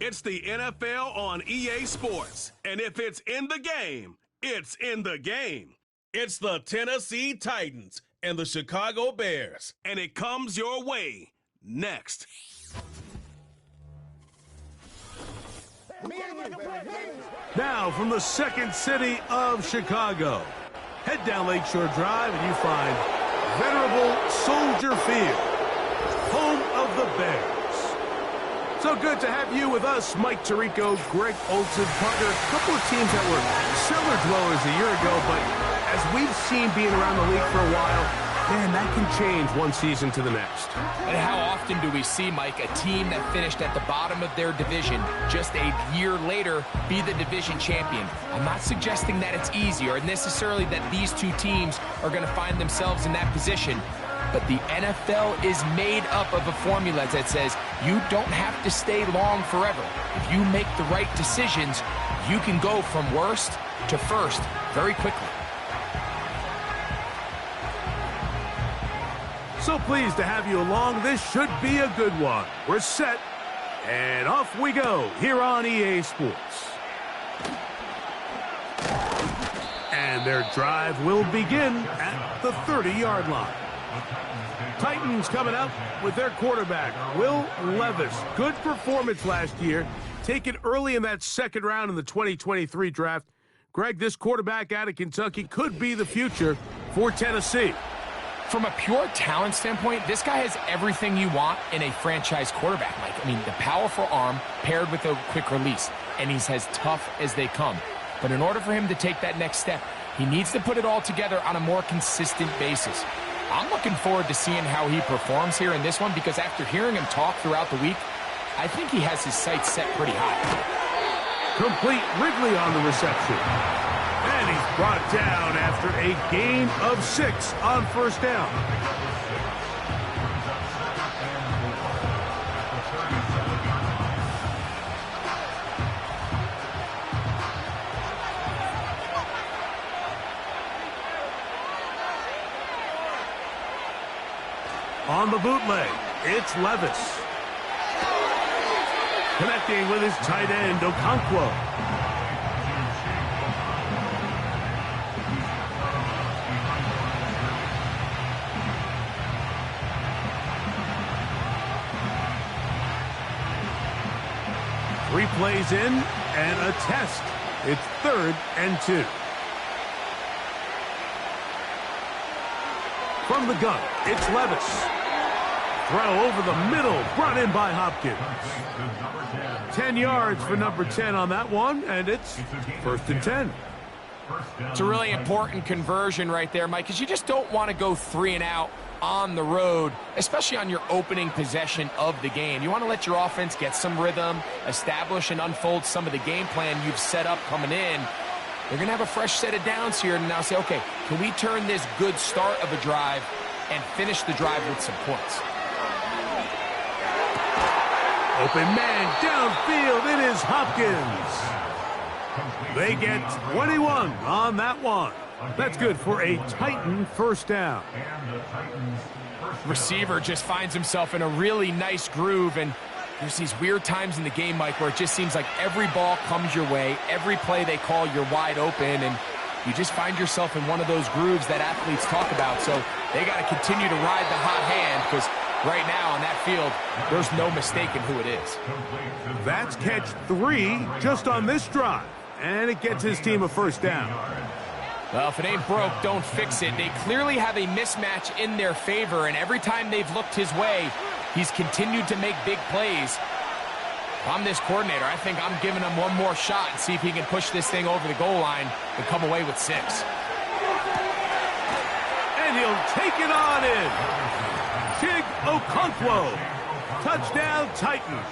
It's the NFL on EA Sports. And if it's in the game, it's in the game. It's the Tennessee Titans and the Chicago Bears. And it comes your way next. Now from the second city of Chicago, head down Lakeshore Drive and you find venerable Soldier Field, home of the Bears. So good to have you with us, Mike Tirico, Greg Olson, partner. A couple of teams that were cellar dwellers a year ago, but as we've seen being around the league for a while, man, that can change one season to the next. And how often do we see, Mike, a team that finished at the bottom of their division just a year later be the division champion? I'm not suggesting that it's easy or necessarily that these two teams are going to find themselves in that position. But the NFL is made up of a formula that says you don't have to stay long forever. If you make the right decisions, you can go from worst to first very quickly. So pleased to have you along. This should be a good one. We're set, and off we go here on EA Sports. And their drive will begin at the 30-yard line. Titans coming up with their quarterback, Will Levis. Good performance last year, taken early in that second round in the 2023 draft. Greg, this quarterback out of Kentucky could be the future for Tennessee. From a pure talent standpoint, this guy has everything you want in a franchise quarterback, Mike. I mean, the powerful arm paired with a quick release, and he's as tough as they come. But in order for him to take that next step, he needs to put it all together on a more consistent basis. I'm looking forward to seeing how he performs here in this one because after hearing him talk throughout the week, I think he has his sights set pretty high. Complete Wrigley on the reception. And he's brought down after a gain of 6 on first down. On the bootleg, it's Levis. Connecting with his tight end, Okonkwo. Three plays in and a test. It's 3rd and 2. From the gun, it's Levis. Throw over the middle, brought in by Hopkins. 10 yards for number 10 on that one, and it's 1st and 10. It's a really important conversion right there, Mike, because you just don't want to go 3 and out on the road, especially on your opening possession of the game. You want to let your offense get some rhythm, establish and unfold some of the game plan you've set up coming in. They're going to have a fresh set of downs here and now say, okay, can we turn this good start of a drive and finish the drive with some points? Open man downfield, it is Hopkins. They get 21 on that one. That's good for a Titan first down. Receiver just finds himself in a really nice groove, and there's these weird times in the game, Mike, where it just seems like every ball comes your way, every play they call, you're wide open, and you just find yourself in one of those grooves that athletes talk about. So they got to continue to ride the hot hand because right now on that field, there's no mistaking who it is. That's catch 3 just on this drive, and it gets his team a first down. Well, if it ain't broke, don't fix it. They clearly have a mismatch in their favor, and every time they've looked his way, he's continued to make big plays. If I'm this coordinator, I think I'm giving him one more shot and see if he can push this thing over the goal line and come away with 6. And he'll take it on in. Chig Okonkwo. Touchdown, Titans.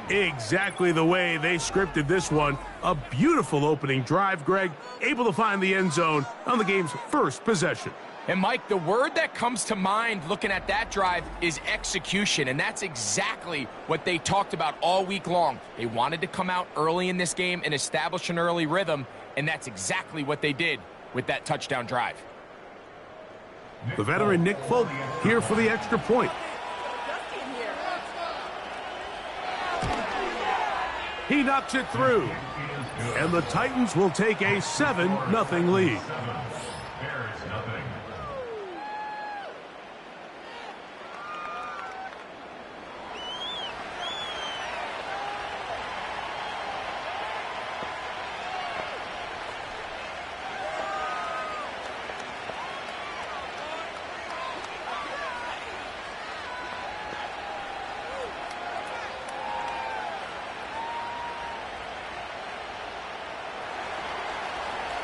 Exactly the way they scripted this one. A beautiful opening drive, Greg. Able to find the end zone on the game's first possession. And, Mike, the word that comes to mind looking at that drive is execution, and that's exactly what they talked about all week long. They wanted to come out early in this game and establish an early rhythm, and that's exactly what they did with that touchdown drive. The veteran Nick Folk here for the extra point. He knocks it through. And the Titans will take a 7-0 lead.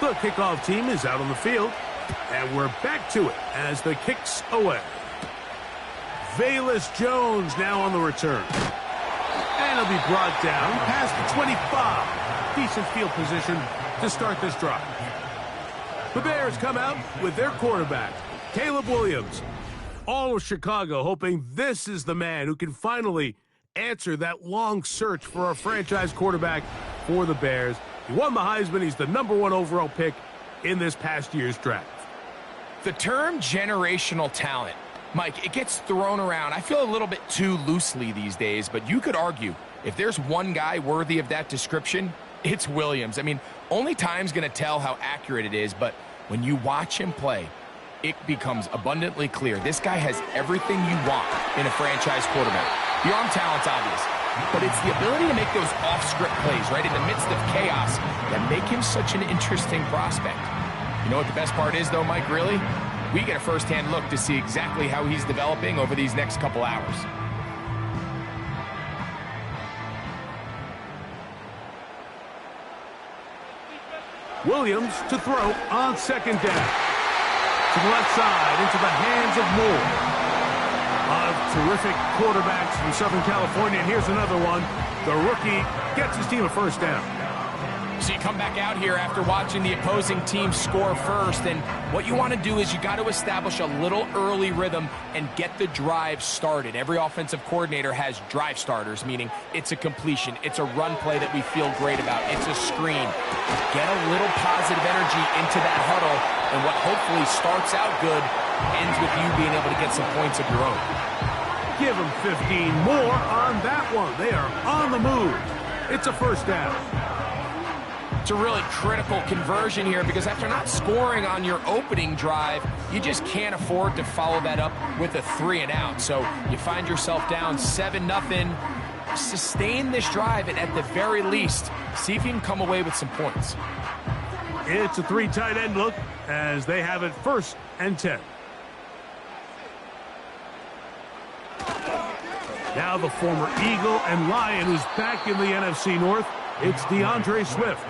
The kickoff team is out on the field, and we're back to it as the kick's away. Velus Jones now on the return. And he'll be brought down past the 25. Decent field position to start this drive. The Bears come out with their quarterback, Caleb Williams. All of Chicago hoping this is the man who can finally answer that long search for a franchise quarterback for the Bears. He won the Heisman. He's the #1 overall pick in this past year's draft. The term generational talent, Mike, it gets thrown around, I feel a little bit too loosely these days, but you could argue if there's one guy worthy of that description, it's Williams. I mean, only time's going to tell how accurate it is, but when you watch him play, it becomes abundantly clear. This guy has everything you want in a franchise quarterback. The arm talent's obvious, but it's the ability to make those off-script plays right in the midst of chaos that make him such an interesting prospect. You know what the best part is, though, Mike, really? We get a first-hand look to see exactly how he's developing over these next couple hours. Williams to throw on second down. To the left side, into the hands of Moore. A lot of terrific quarterbacks from Southern California. And here's another one. The rookie gets his team a first down. So you come back out here after watching the opposing team score first, and what you want to do is you got to establish a little early rhythm and get the drive started. Every offensive coordinator has drive starters, meaning it's a completion, it's a run play that we feel great about, it's a screen. Get a little positive energy into that huddle, and what hopefully starts out good ends with you being able to get some points of your own. Give them 15 more on that one. They are on the move. It's a first down. It's a really critical conversion here because after not scoring on your opening drive, you just can't afford to follow that up with a 3-and-out. So you find yourself down 7-0. Sustain this drive and at the very least, see if you can come away with some points. It's a 3 tight end look as they have it 1st and 10. Now the former Eagle and Lion who's back in the NFC North. It's DeAndre Swift.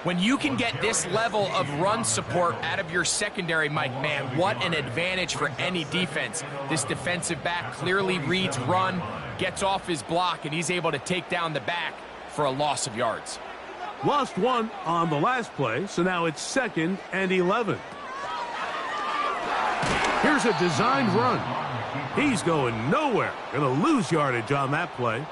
When you can get this level of run support out of your secondary, Mike, man, what an advantage for any defense. This defensive back clearly reads run, gets off his block, and he's able to take down the back for a loss of yards. Lost one on the last play, so now it's 2nd and 11. Here's a designed run. He's going nowhere. Going to lose yardage on that play.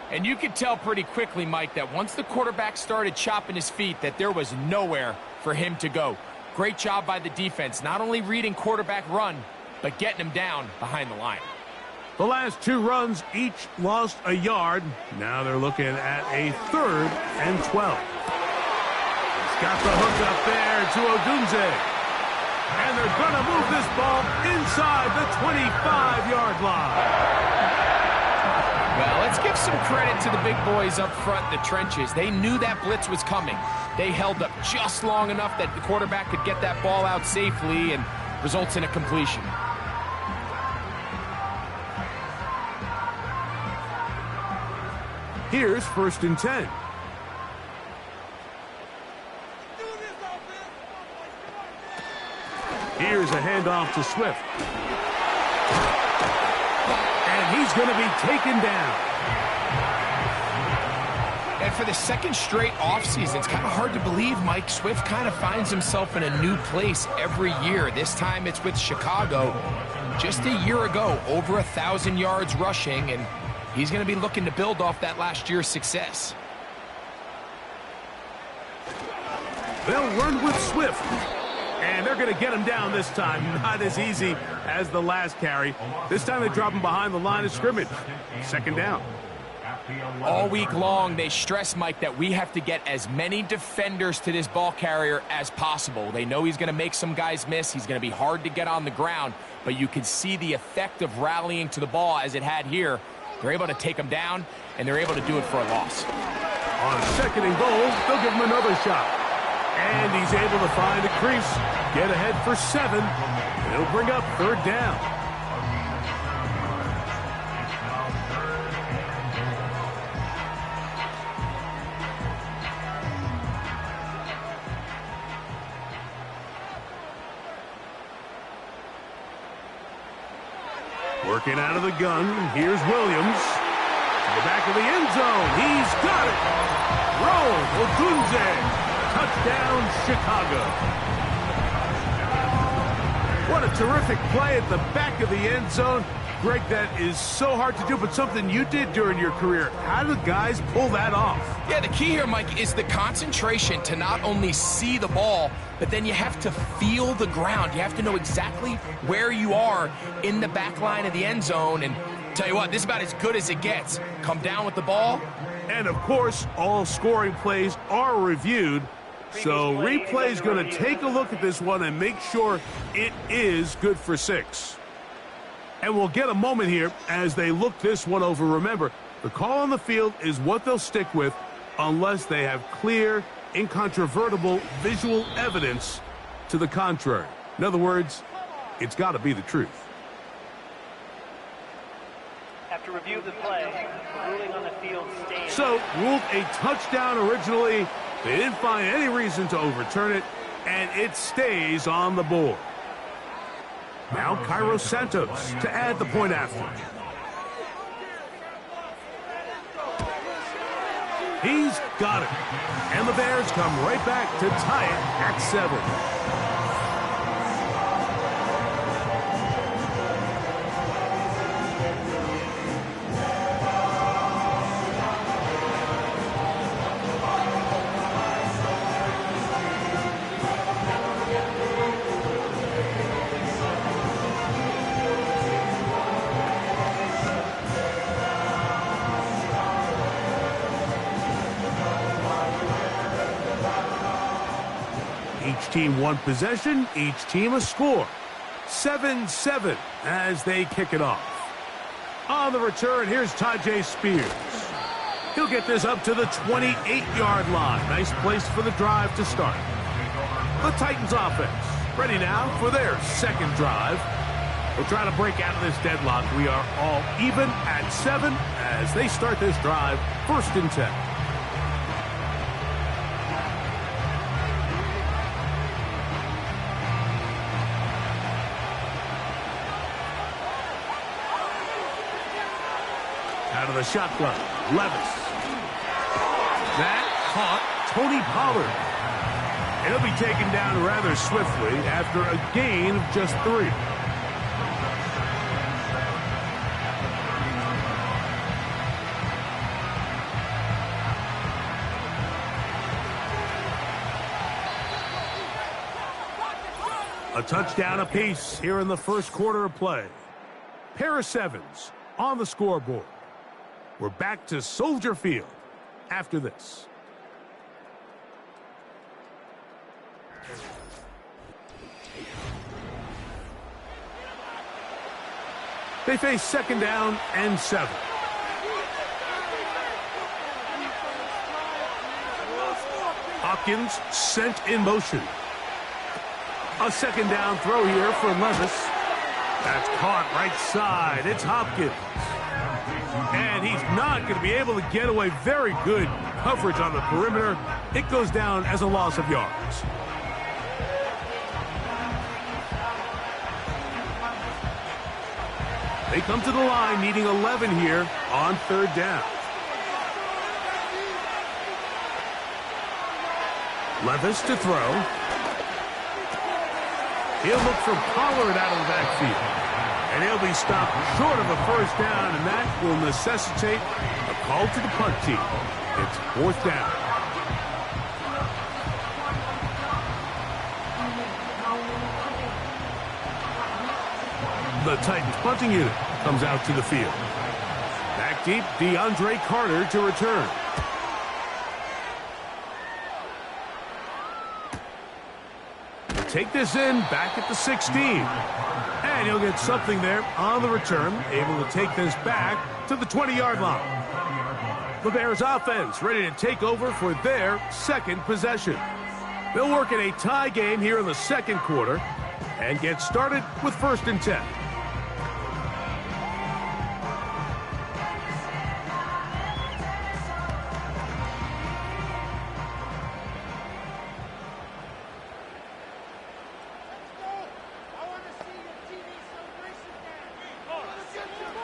And you could tell pretty quickly, Mike, that once the quarterback started chopping his feet, that there was nowhere for him to go. Great job by the defense, not only reading quarterback run, but getting him down behind the line. The last 2 runs each lost a yard. Now they're looking at a 3rd and 12. He's got the hook up there to Odunze. And they're going to move this ball inside the 25-yard line. Well, let's give some credit to the big boys up front, the trenches. They knew that blitz was coming. They held up just long enough that the quarterback could get that ball out safely and results in a completion. Here's 1st and 10. Here's a handoff to Swift. And he's going to be taken down. And for the 2nd straight offseason, it's kind of hard to believe Mike Swift kind of finds himself in a new place every year. This time it's with Chicago. Just a year ago, over 1,000 yards rushing, and he's going to be looking to build off that last year's success. They'll run with Swift. And they're going to get him down this time. Not as easy as the last carry. This time they drop him behind the line of scrimmage. 2nd down. All week long, they stress, Mike, that we have to get as many defenders to this ball carrier as possible. They know he's going to make some guys miss. He's going to be hard to get on the ground, but you can see the effect of rallying to the ball as it had here. They're able to take him down, and they're able to do it for a loss. On second and goal, they'll give him another shot. And he's able to find a crease, get ahead for 7, and he'll bring up third down. Working out of the gun, here's Williams. To the back of the end zone, he's got it! Roll, Odunze! Touchdown, Chicago. What a terrific play at the back of the end zone. Greg, that is so hard to do, but something you did during your career. How do guys pull that off? Yeah, the key here, Mike, is the concentration to not only see the ball, but then you have to feel the ground. You have to know exactly where you are in the back line of the end zone. And tell you what, this is about as good as it gets. Come down with the ball. And, of course, all scoring plays are reviewed. So replay's going to take a look at this one and make sure it is good for 6. And we'll get a moment here as they look this one over. Remember, the call on the field is what they'll stick with unless they have clear, incontrovertible visual evidence to the contrary. In other words, it's got to be the truth. After review of the play, the ruling on the field stands. So, ruled a touchdown originally. They didn't find any reason to overturn it, and it stays on the board. Now Cairo Santos to add the point after. He's got it. And the Bears come right back to tie it at 7. Each team one possession, each team a score. 7-7 as they kick it off. On the return, here's Tajay Spears. He'll get this up to the 28-yard line. Nice place for the drive to start. The Titans offense ready now for their second drive. We'll try to break out of this deadlock. We are all even at 7 as they start this drive, 1st and 10. Out of the shotgun, Levis. That caught Tony Pollard. And he'll be taken down rather swiftly after a gain of just 3. A touchdown apiece here in the first quarter of play. Pair of 7s on the scoreboard. We're back to Soldier Field after this. They face 2nd down and 7. Hopkins sent in motion. A 2nd down throw here for Levis. That's caught right side. It's Hopkins. And he's not going to be able to get away. Very good coverage on the perimeter. It goes down as a loss of yards. They come to the line needing 11 here on 3rd down. Levis to throw. He'll look for Pollard out of the backfield. And he'll be stopped short of a 1st down, and that will necessitate a call to the punt team. It's 4th down. The Titans punting unit comes out to the field. Back deep, DeAndre Carter to return. Take this in, back at the 16. And he'll get something there on the return, able to take this back to the 20-yard line. The Bears offense ready to take over for their second possession. They'll work in a tie game here in the second quarter and get started with 1st and 10.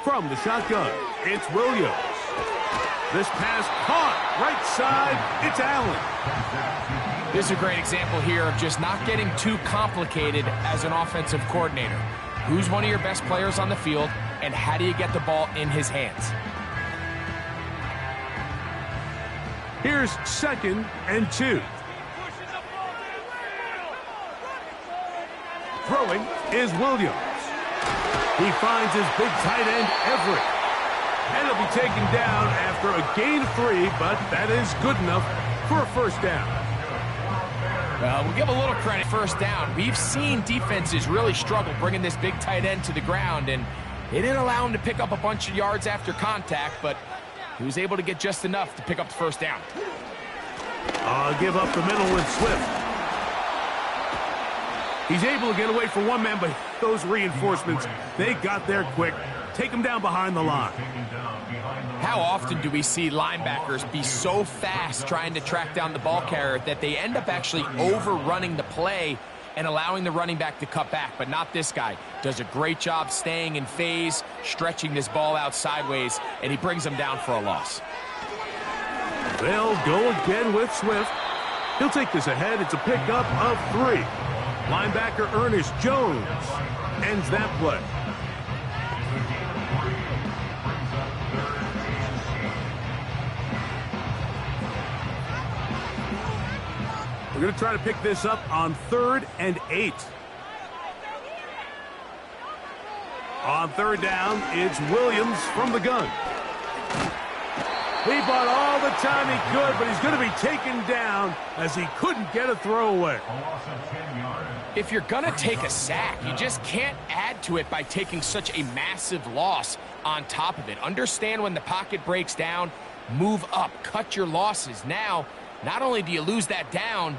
From the shotgun, it's Williams. This pass caught, right side, it's Allen. This is a great example here of just not getting too complicated as an offensive coordinator. Who's one of your best players on the field, and how do you get the ball in his hands? Here's 2nd and 2. Throwing is Williams. He finds his big tight end, Everett. And he'll be taken down after a gain of 3, but that is good enough for a 1st down. We'll give a little credit. 1st down. We've seen defenses really struggle bringing this big tight end to the ground, and they didn't allow him to pick up a bunch of yards after contact, but he was able to get just enough to pick up the 1st down. Give up the middle with Swift. He's able to get away from one man, but those reinforcements, they got there quick. Take him down behind the line. How often do we see linebackers be so fast trying to track down the ball carrier that they end up actually overrunning the play and allowing the running back to cut back? But not this guy. Does a great job staying in phase, stretching this ball out sideways, and he brings them down for a loss. They'll go again with Swift. He'll take this ahead. It's a pickup of 3. Linebacker Ernest Jones ends that play. We're going to try to pick this up on 3rd and 8. On 3rd down, it's Williams from the gun. He bought all the time he could, but he's going to be taken down as he couldn't get a throwaway. If you're going to take a sack, you just can't add to it by taking such a massive loss on top of it. Understand when the pocket breaks down, move up, cut your losses. Now, not only do you lose that down,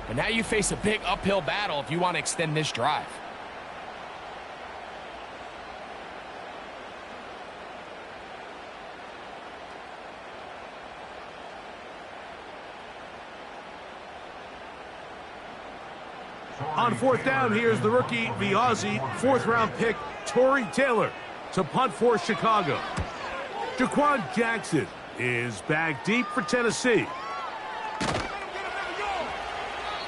but now you face a big uphill battle if you want to extend this drive. On 4th down, here's the rookie, the Aussie, 4th-round pick, Torrey Taylor, to punt for Chicago. Jaquan Jackson is back deep for Tennessee.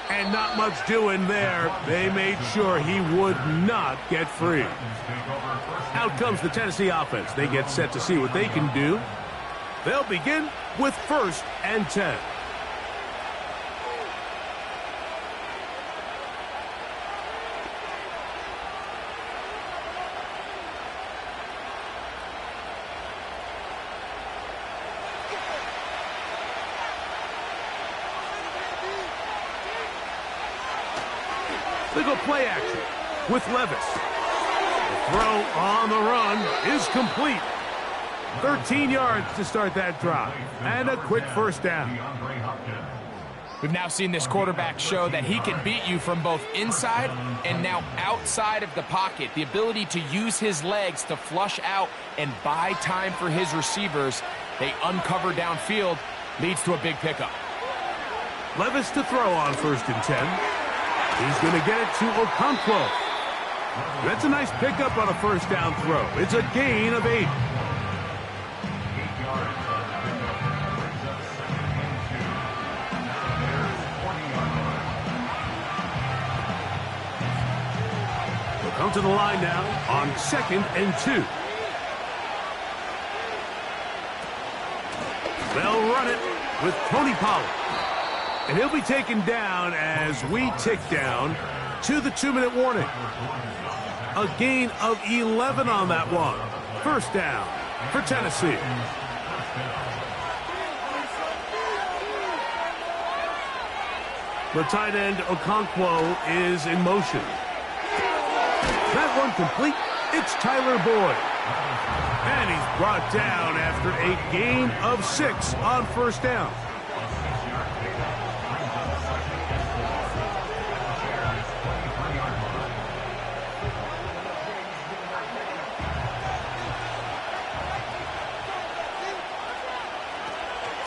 And not much doing there. They made sure he would not get free. Out comes the Tennessee offense. They get set to see what they can do. They'll begin with 1st and 10. They go play action with Levis. The throw on the run is complete. 13 yards to start that drive. And a quick 1st down. We've now seen this quarterback show that he can beat you from both inside and now outside of the pocket. The ability to use his legs to flush out and buy time for his receivers. They uncover downfield, leads to a big pickup. Levis to throw on 1st and 10. He's going to get it to Okonkwo. That's a nice pickup on a 1st down throw. It's a gain of 8. They'll come to the line now on 2nd and 2. They'll run it with Tony Pollard. And he'll be taken down as we tick down to the 2-minute warning. A gain of 11 on that one. 1st down. for Tennessee. The tight end, Okonkwo, is in motion. That one complete. It's Tyler Boyd. And he's brought down after a gain of 6 on first down.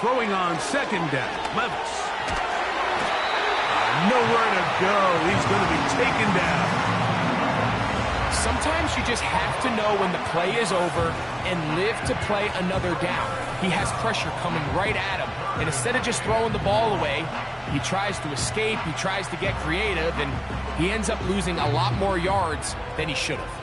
Throwing on second down, Levis. Nowhere to go. He's going to be taken down. Sometimes you just have to know when the play is over and live to play another down. He has pressure coming right at him, and instead of just throwing the ball away, he tries to escape, he tries to get creative, and he ends up losing a lot more yards than he should have.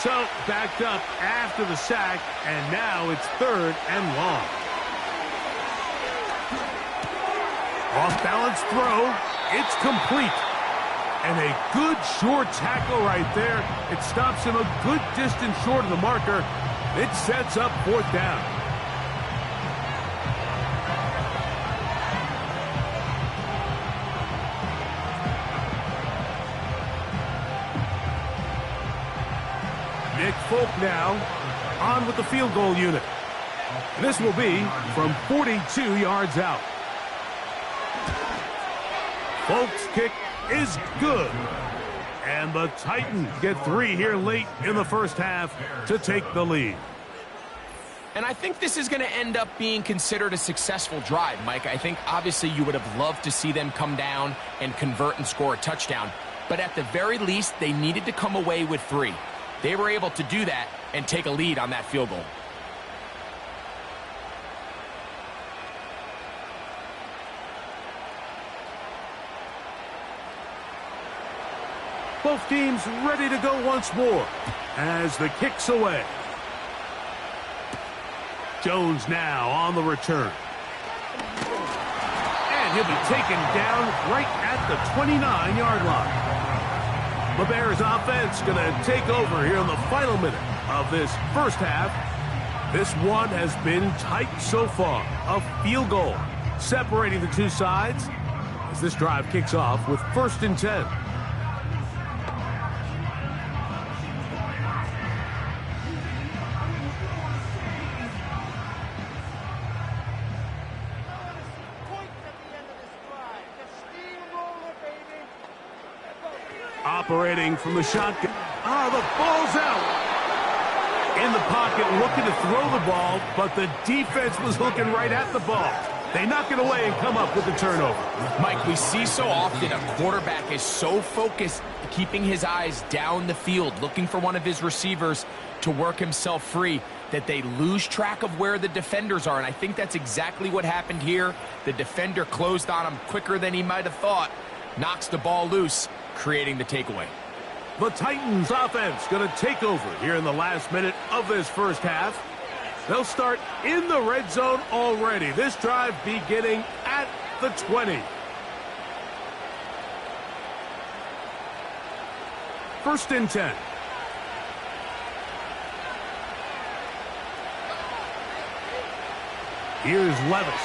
So, backed up after the sack, and now it's 3rd and long. Off-balance throw. It's complete. And a good short tackle right there. It stops him a good distance short of the marker. It sets up 4th down. Nick Folk now on with the field goal unit. This will be from 42 yards out. Folk's kick is good. And the Titans get 3 here late in the first half to take the lead. And I think this is going to end up being considered a successful drive, Mike. I think obviously you would have loved to see them come down and convert and score a touchdown. But at the very least, they needed to come away with 3. They were able to do that and take a lead on that field goal. Both teams ready to go once more as the kick's away. Jones now on the return. And he'll be taken down right at the 29-yard line. The Bears offense going to take over here in the final minute of this first half. This one has been tight so far. A field goal separating the two sides as this drive kicks off with 1st and 10. Operating from the shotgun. The ball's out. In the pocket, looking to throw the ball, but the defense was looking right at the ball. They knock it away and come up with the turnover. Mike, we see so often a quarterback is so focused, keeping his eyes down the field, looking for one of his receivers to work himself free, that they lose track of where the defenders are. And I think that's exactly what happened here. The defender closed on him quicker than he might have thought, knocks the ball loose, creating the takeaway. The Titans offense going to take over here in the last minute of this first half. They'll start in the red zone already. This drive beginning at the 20. 1st and 10. Here's Levis.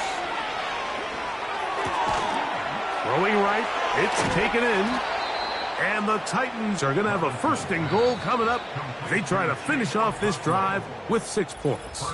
Throwing right. It's taken in. And the Titans are going to have a 1st and goal coming up. They try to finish off this drive with 6 points.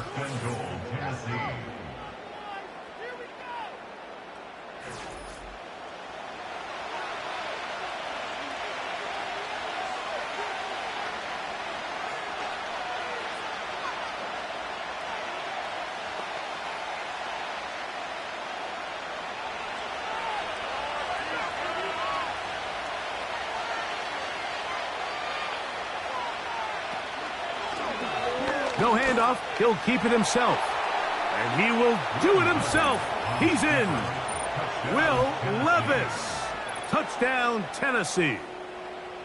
No handoff. He'll keep it himself. And he will do it himself. He's in. Will Levis. Touchdown, Tennessee.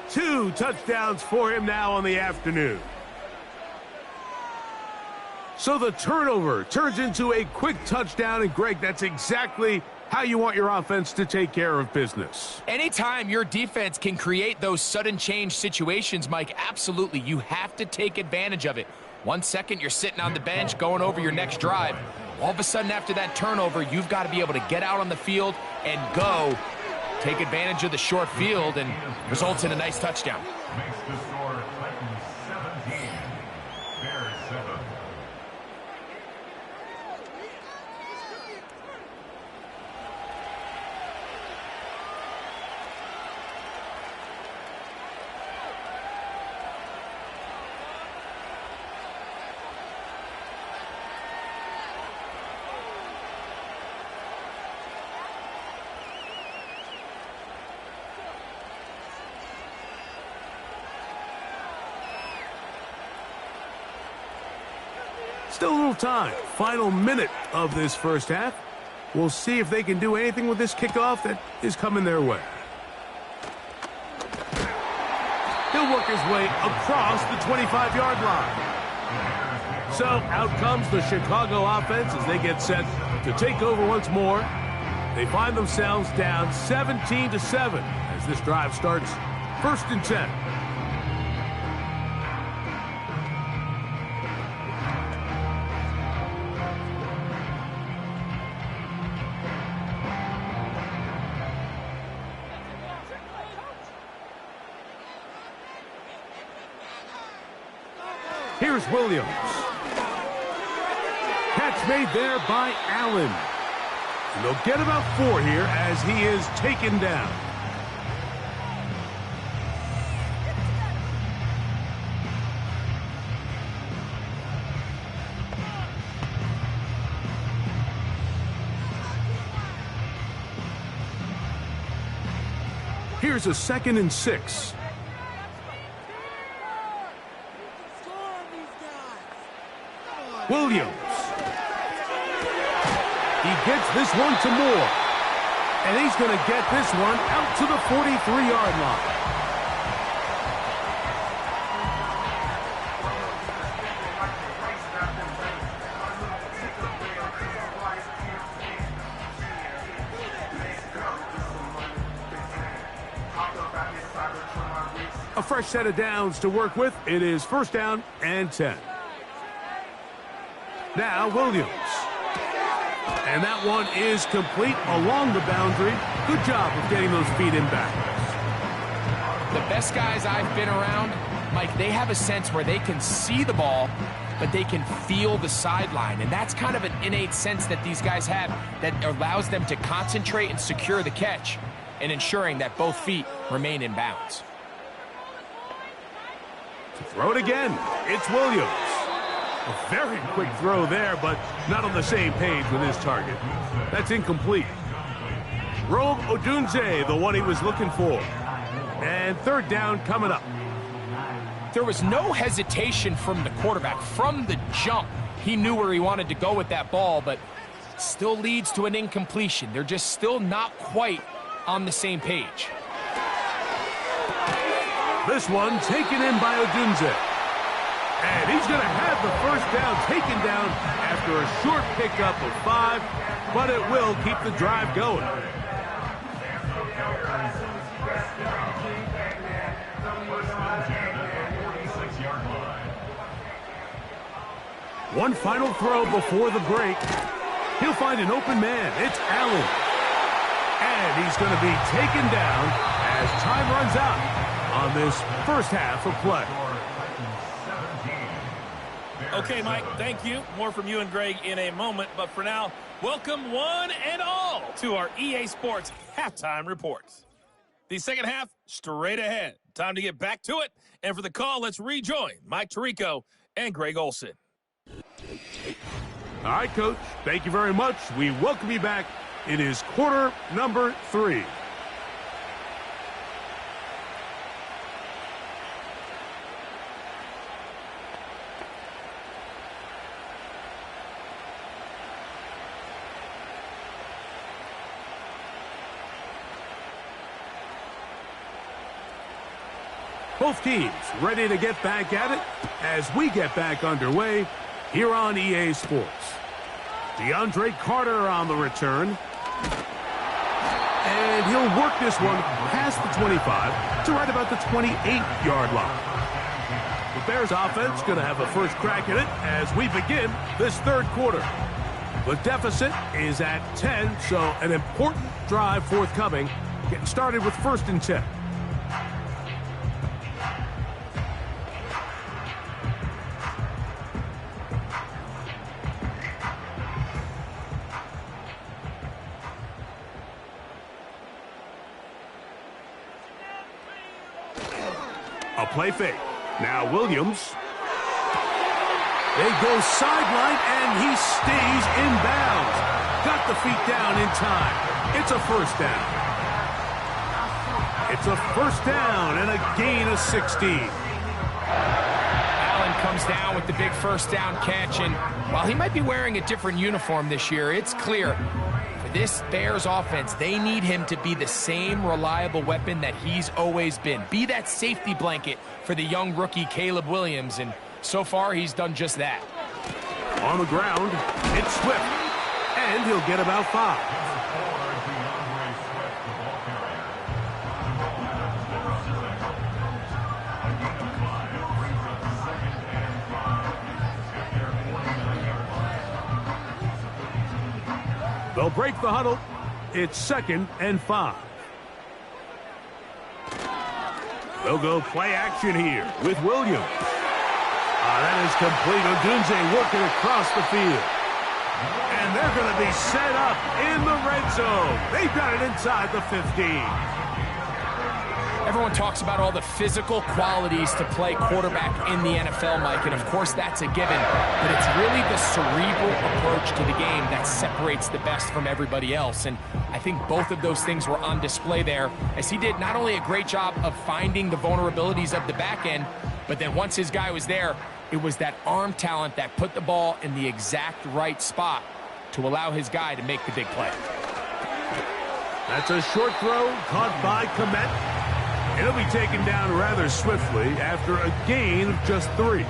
2 touchdowns for him now on the afternoon. So the turnover turns into a quick touchdown, and Greg, that's exactly how you want your offense to take care of business. Anytime your defense can create those sudden change situations, Mike, absolutely, you have to take advantage of it. 1 second, you're sitting on the bench going over your next drive. All of a sudden, after that turnover, you've got to be able to get out on the field and go. Take advantage of the short field, and results in a nice touchdown. Makes the score Titans 17, Bears 7. Still a little time. Final minute of this first half. We'll see if they can do anything with this kickoff that is coming their way. He'll work his way across the 25-yard line. So out comes the Chicago offense as they get set to take over once more. They find themselves down 17-7 as this drive starts 1st and 10. Here's Williams. Catch made there by Allen. And they'll get about 4 here as he is taken down. Here's a 2nd and 6. Williams. He gets this one to Moore. And he's going to get this one out to the 43-yard line. A fresh set of downs to work with. It is 1st down and 10. Now Williams. And that one is complete along the boundary. Good job of getting those feet in backwards. The best guys I've been around, Mike, they have a sense where they can see the ball, but they can feel the sideline. And that's kind of an innate sense that these guys have that allows them to concentrate and secure the catch and ensuring that both feet remain in bounds. To throw it again, it's Williams. A very quick throw there, but not on the same page with his target. That's incomplete. Rome Odunze, the one he was looking for. And 3rd down coming up. There was no hesitation from the quarterback. From the jump, he knew where he wanted to go with that ball, but still leads to an incompletion. They're just still not quite on the same page. This one taken in by Odunze. And he's going to have the 1st down taken down after a short pickup of 5, but it will keep the drive going. One final throw before the break. He'll find an open man. It's Allen. And he's going to be taken down as time runs out on this first half of play. Okay, Mike, thank you. More from you and Greg in a moment. But for now, welcome one and all to our EA Sports Halftime Reports. The second half, straight ahead. Time to get back to it. And for the call, let's rejoin Mike Tirico and Greg Olson. All right, Coach. Thank you very much. We welcome you back. It is quarter number 3. Both teams ready to get back at it as we get back underway here on EA Sports. DeAndre Carter on the return. And he'll work this one past the 25 to right about the 28-yard line. The Bears offense going to have a first crack at it as we begin this third quarter. The deficit is at 10, so an important drive forthcoming. Getting started with 1st and 10. A play fake. Now Williams. They go sideline, and he stays in bounds. Got the feet down in time. It's a first down. It's a first down and a gain of 16. Allen comes down with the big first down catch, and while he might be wearing a different uniform this year, it's clear for this Bears offense, they need him to be the same reliable weapon that he's always been. Be that safety blanket for the young rookie Caleb Williams, and so far he's done just that. On the ground, it's Swift, and he'll get about 5. They'll break the huddle. It's 2nd and 5. They'll go play action here with Williams. That is complete. Odunze working across the field. And they're going to be set up in the red zone. They've got it inside the 15. Everyone talks about all the physical qualities to play quarterback in the NFL, Mike, and of course that's a given, but it's really the cerebral approach to the game that separates the best from everybody else, and I think both of those things were on display there, as he did not only a great job of finding the vulnerabilities of the back end, but then once his guy was there, it was that arm talent that put the ball in the exact right spot to allow his guy to make the big play. That's a short throw caught by Komet. It'll be taken down rather swiftly after a gain of just 3.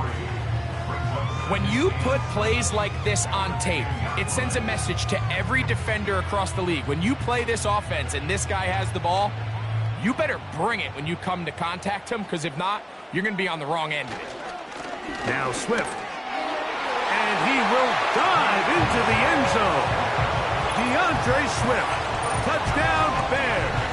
When you put plays like this on tape, it sends a message to every defender across the league. When you play this offense and this guy has the ball, you better bring it when you come to contact him, because if not, you're going to be on the wrong end of it. Now Swift. And he will dive into the end zone. DeAndre Swift. Touchdown, Bears.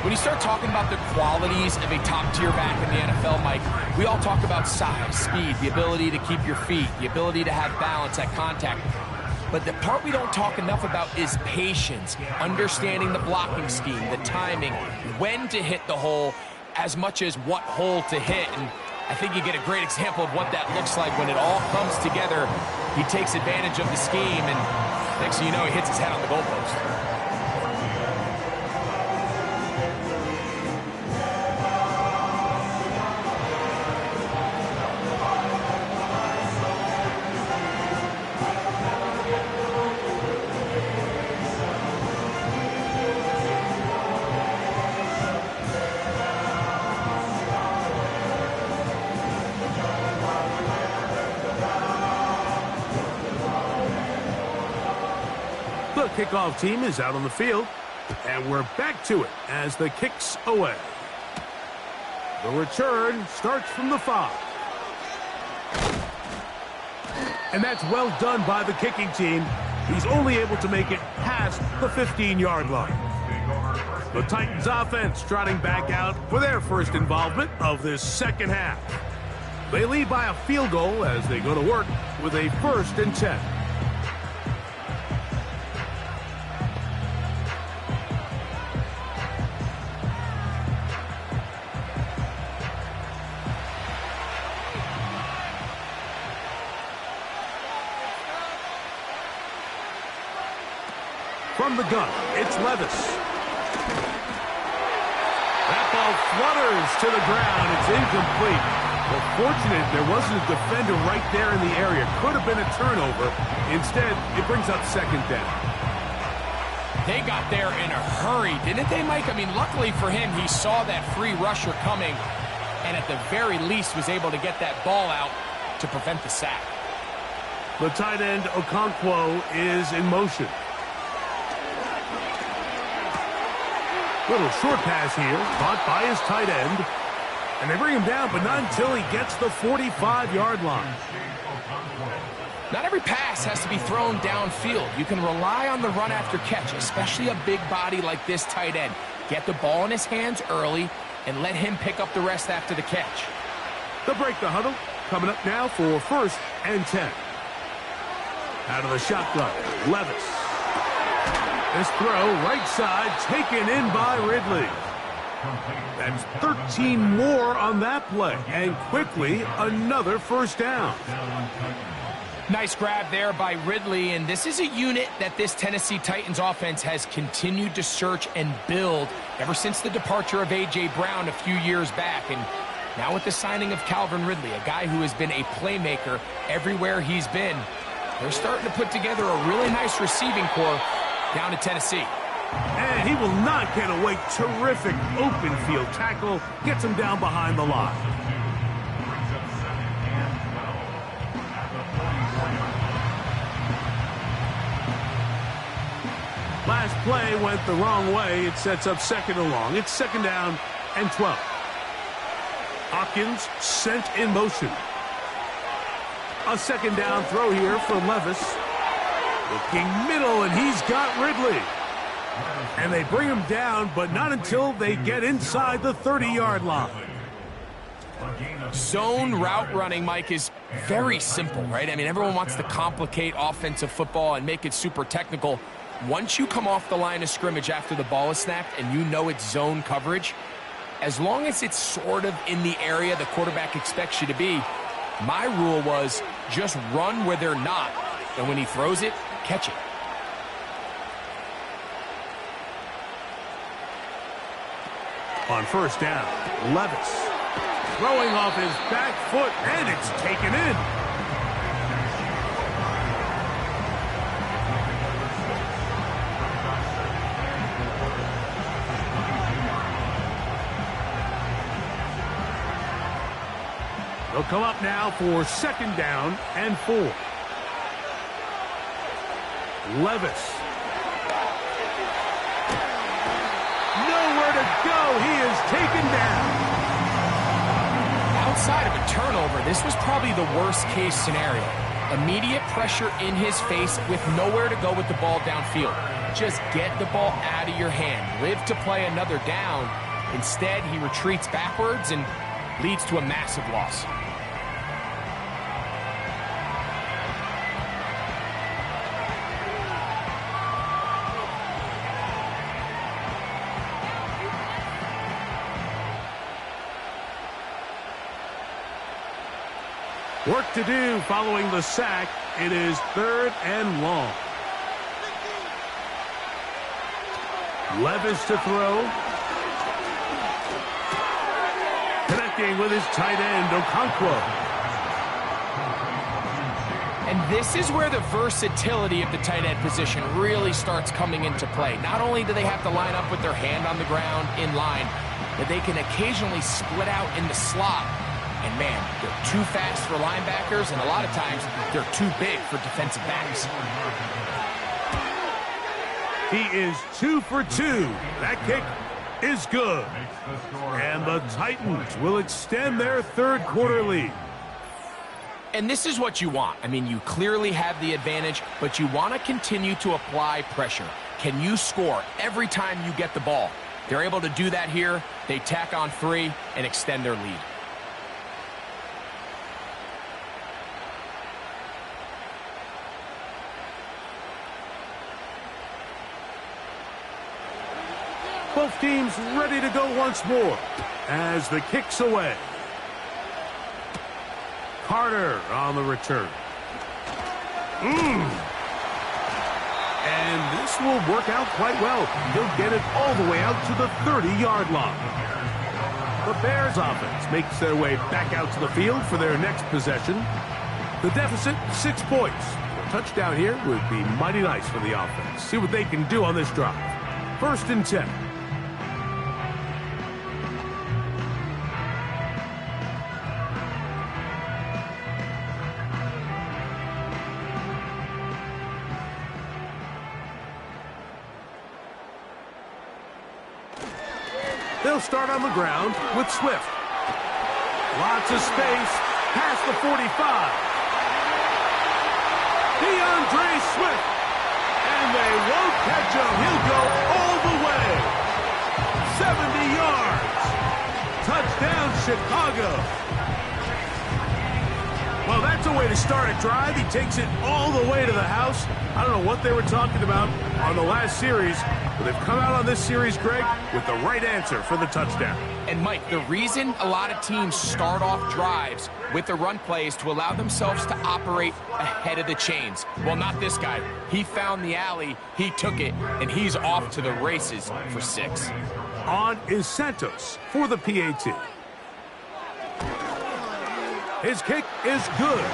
When you start talking about the qualities of a top-tier back in the NFL, Mike, we all talk about size, speed, the ability to keep your feet, the ability to have balance at contact. But the part we don't talk enough about is patience, understanding the blocking scheme, the timing, when to hit the hole, as much as what hole to hit. And I think you get a great example of what that looks like when it all comes together. He takes advantage of the scheme, and next thing you know, he hits his head on the goalpost. The kickoff team is out on the field, and we're back to it as the kick's away. The return starts from the 5. And that's well done by the kicking team. He's only able to make it past the 15-yard line. The Titans offense trotting back out for their first involvement of this second half. They lead by a field goal as they go to work with a 1st and 10. From the gun, it's Levis. That ball flutters to the ground. It's incomplete. Well, fortunate there wasn't a defender right there in the area. Could have been a turnover. Instead, it brings up 2nd down. They got there in a hurry, didn't they, Mike? I mean, luckily for him, he saw that free rusher coming, and at the very least was able to get that ball out to prevent the sack. The tight end, Okonkwo, is in motion. Little short pass here, caught by his tight end. And they bring him down, but not until he gets the 45-yard line. Not every pass has to be thrown downfield. You can rely on the run after catch, especially a big body like this tight end. Get the ball in his hands early and let him pick up the rest after the catch. They'll break the huddle. Coming up now for 1st and 10. Out of the shotgun, Levis. This throw, right side, taken in by Ridley. That's 13 more on that play. And quickly, another first down. Nice grab there by Ridley, and this is a unit that this Tennessee Titans offense has continued to search and build ever since the departure of A.J. Brown a few years back. And now with the signing of Calvin Ridley, a guy who has been a playmaker everywhere he's been, they're starting to put together a really nice receiving corps down at Tennessee. And he will not get away. Terrific open field tackle. Gets him down behind the line. Last play went the wrong way. It sets up 2nd and long. It's 2nd down and 12. Hopkins sent in motion. A 2nd down throw here for Levis. Looking middle, and he's got Ridley. And they bring him down, but not until they get inside the 30-yard line. Zone route running, Mike, is very simple, right? I mean, everyone wants to complicate offensive football and make it super technical. Once you come off the line of scrimmage after the ball is snapped and you know it's zone coverage, as long as it's sort of in the area the quarterback expects you to be, my rule was just run where they're not. And when he throws it, catch it. On 1st down, Levis throwing off his back foot, and it's taken in. They'll come up now for 2nd down and 4. Levis. Nowhere to go. He is taken down. Outside of a turnover, this was probably the worst-case scenario. Immediate pressure in his face with nowhere to go with the ball downfield. Just get the ball out of your hand. Live to play another down. Instead, he retreats backwards and leads to a massive loss. Work to do following the sack. It is 3rd and long. Levis to throw. Connecting with his tight end, Okonkwo. And this is where the versatility of the tight end position really starts coming into play. Not only do they have to line up with their hand on the ground in line, but they can occasionally split out in the slot. And man, they're too fast for linebackers, and a lot of times they're too big for defensive backs. He is 2 for 2. That kick is good. And the Titans will extend their 3rd quarter lead. And this is what you want. I mean, you clearly have the advantage, but you want to continue to apply pressure. Can you score every time you get the ball? They're able to do that here. They tack on 3 and extend their lead. Both teams ready to go once more as the kick's away. Carter on the return. And this will work out quite well. He'll get it all the way out to the 30-yard line. The Bears offense makes their way back out to the field for their next possession. The deficit, 6 points. A touchdown here would be mighty nice for the offense. See what they can do on this drive. 1st and 10. They'll start on the ground with Swift. Lots of space past the 45. DeAndre Swift. And they won't catch him. He'll go all the way. 70 yards. Touchdown, Chicago. Well, that's a way to start a drive. He takes it all the way to the house. I don't know what they were talking about on the last series, but they've come out on this series, Greg, with the right answer for the touchdown. And, Mike, the reason a lot of teams start off drives with the run play is to allow themselves to operate ahead of the chains. Well, not this guy. He found the alley, he took it, and he's off to the races for 6. On is Santos for the PAT. His kick is good.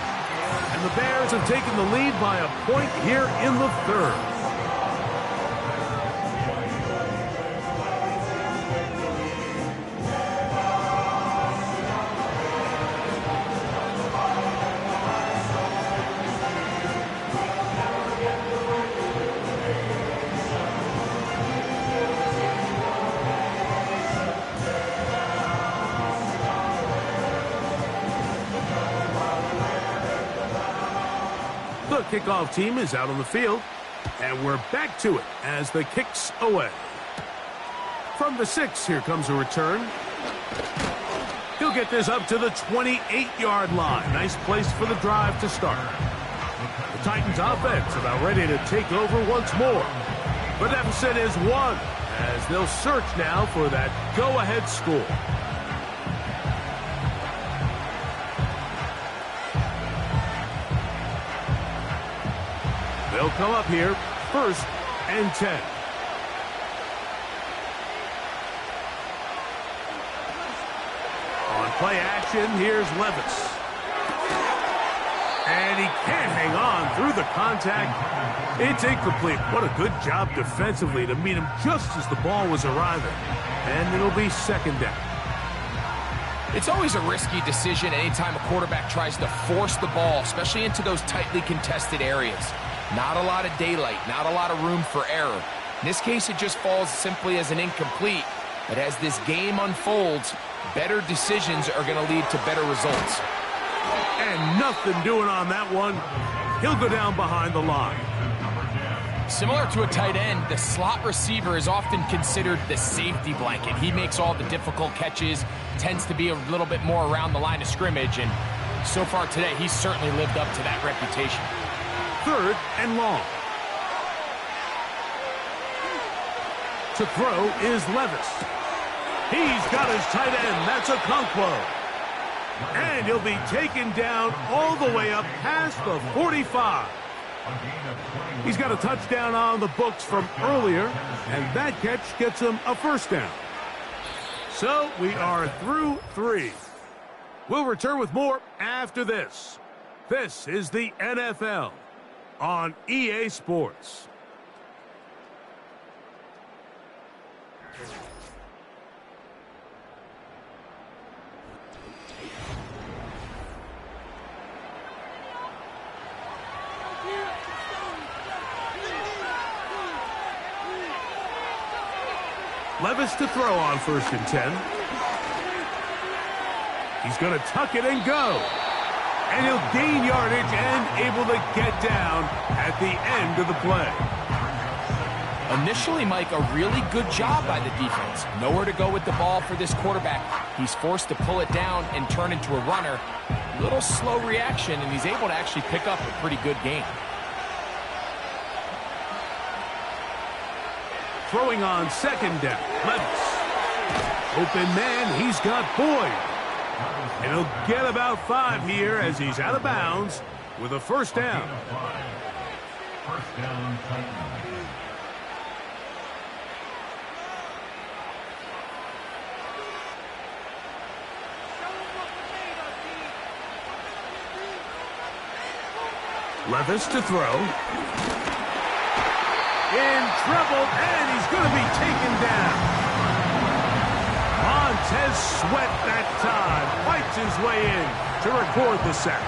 And the Bears have taken the lead by a point here in the third. The kickoff team is out on the field, and we're back to it as the kick's away. From the 6, here comes a return. He'll get this up to the 28-yard line. Nice place for the drive to start. The Titans offense about ready to take over once more. The deficit is 1, as they'll search now for that go-ahead score. They'll come up here, 1st and 10. On play action, here's Levis. And he can't hang on through the contact. It's incomplete. What a good job defensively to meet him just as the ball was arriving. And it'll be 2nd down. It's always a risky decision anytime a quarterback tries to force the ball, especially into those tightly contested areas. Not a lot of daylight, not a lot of room for error. In this case, it just falls simply as an incomplete. But as this game unfolds, better decisions are going to lead to better results. And nothing doing on that one. He'll go down behind the line. Similar to a tight end, the slot receiver is often considered the safety blanket. He makes all the difficult catches, tends to be a little bit more around the line of scrimmage, and so far today, he's certainly lived up to that reputation. 3rd and long. To throw is Levis. He's got his tight end. That's a Okonkwo. And he'll be taken down all the way up past the 45. He's got a touchdown on the books from earlier, and that catch gets him a 1st down. So we are through 3. We'll return with more after this. This is the NFL on EA Sports. Levis to throw on 1st and 10. He's going to tuck it and go. And he'll gain yardage and able to get down at the end of the play. Initially, Mike, a really good job by the defense. Nowhere to go with the ball for this quarterback. He's forced to pull it down and turn into a runner. Little slow reaction, and he's able to actually pick up a pretty good gain. Throwing on 2nd down, Levis. Open man, he's got Boyd. And he'll get about 5 here as he's out of bounds with a 1st down. 1st down, Titans. Levis to throw. In trouble, and he's going to be taken down. Montez Sweat that time fights his way in to record the sack.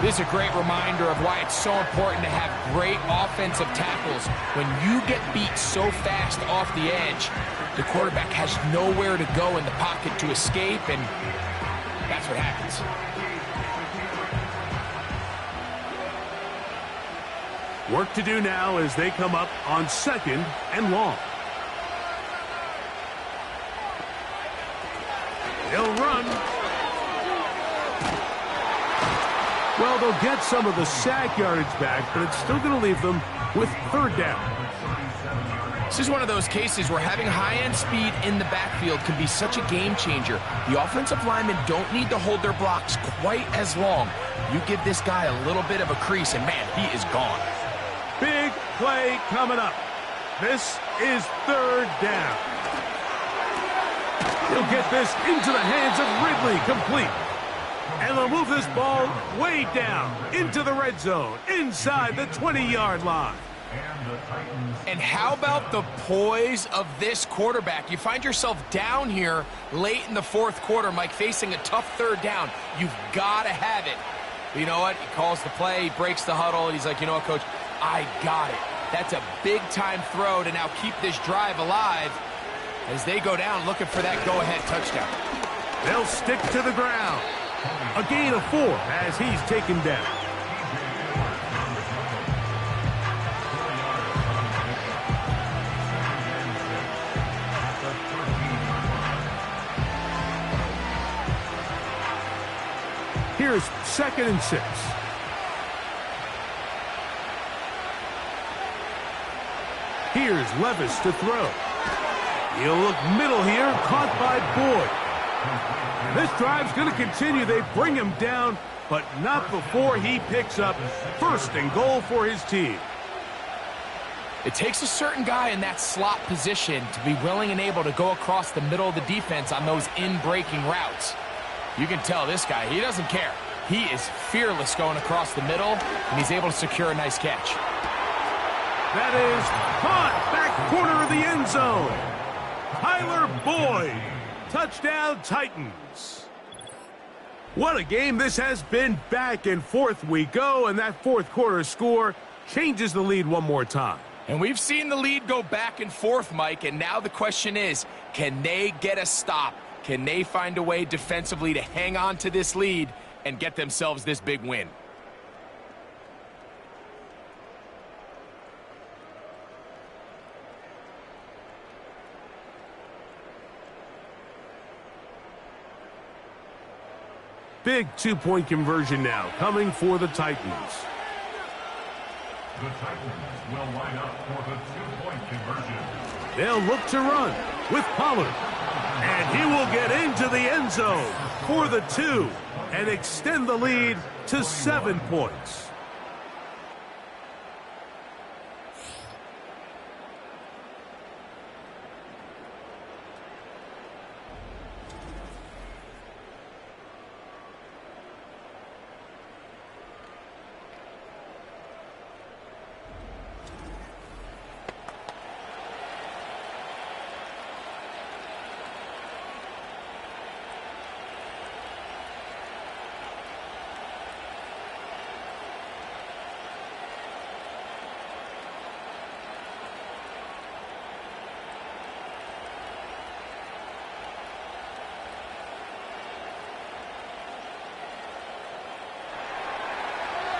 This is a great reminder of why it's so important to have great offensive tackles. When you get beat so fast off the edge, the quarterback has nowhere to go in the pocket to escape, and that's what happens. Work to do now as they come up on 2nd and long. They'll run. Well, they'll get some of the sack yardage back, but it's still going to leave them with 3rd down. This is one of those cases where having high-end speed in the backfield can be such a game changer. The offensive linemen don't need to hold their blocks quite as long. You give this guy a little bit of a crease, and man, he is gone. Big play coming up. This is 3rd down. He'll get this into the hands of Ridley, complete. And they'll move this ball way down into the red zone, inside the 20-yard line. And how about the poise of this quarterback? You find yourself down here late in the 4th quarter, Mike, facing a tough 3rd down. You've got to have it. But you know what? He calls the play, he breaks the huddle, and he's like, you know what, Coach? I got it. That's a big-time throw to now keep this drive alive as they go down looking for that go-ahead touchdown. They'll stick to the ground. A gain of 4 as he's taken down. Here's 2nd and 6. Here's Levis to throw. He'll look middle here, caught by Boyd. This drive's going to continue. They bring him down, but not before he picks up 1st and goal for his team. It takes a certain guy in that slot position to be willing and able to go across the middle of the defense on those in-breaking routes. You can tell this guy, he doesn't care. He is fearless going across the middle, and he's able to secure a nice catch. That is caught, back corner of the end zone. Tyler Boyd, touchdown Titans. What a game this has been. Back and forth we go, and that 4th quarter score changes the lead one more time. And we've seen the lead go back and forth, Mike, and now the question is, can they get a stop? Can they find a way defensively to hang on to this lead and get themselves this big win? Big 2-point conversion now coming for the Titans. The Titans will line up for the 2-point conversion. They'll look to run with Pollard. And he will get into the end zone for the 2 and extend the lead to 7 points.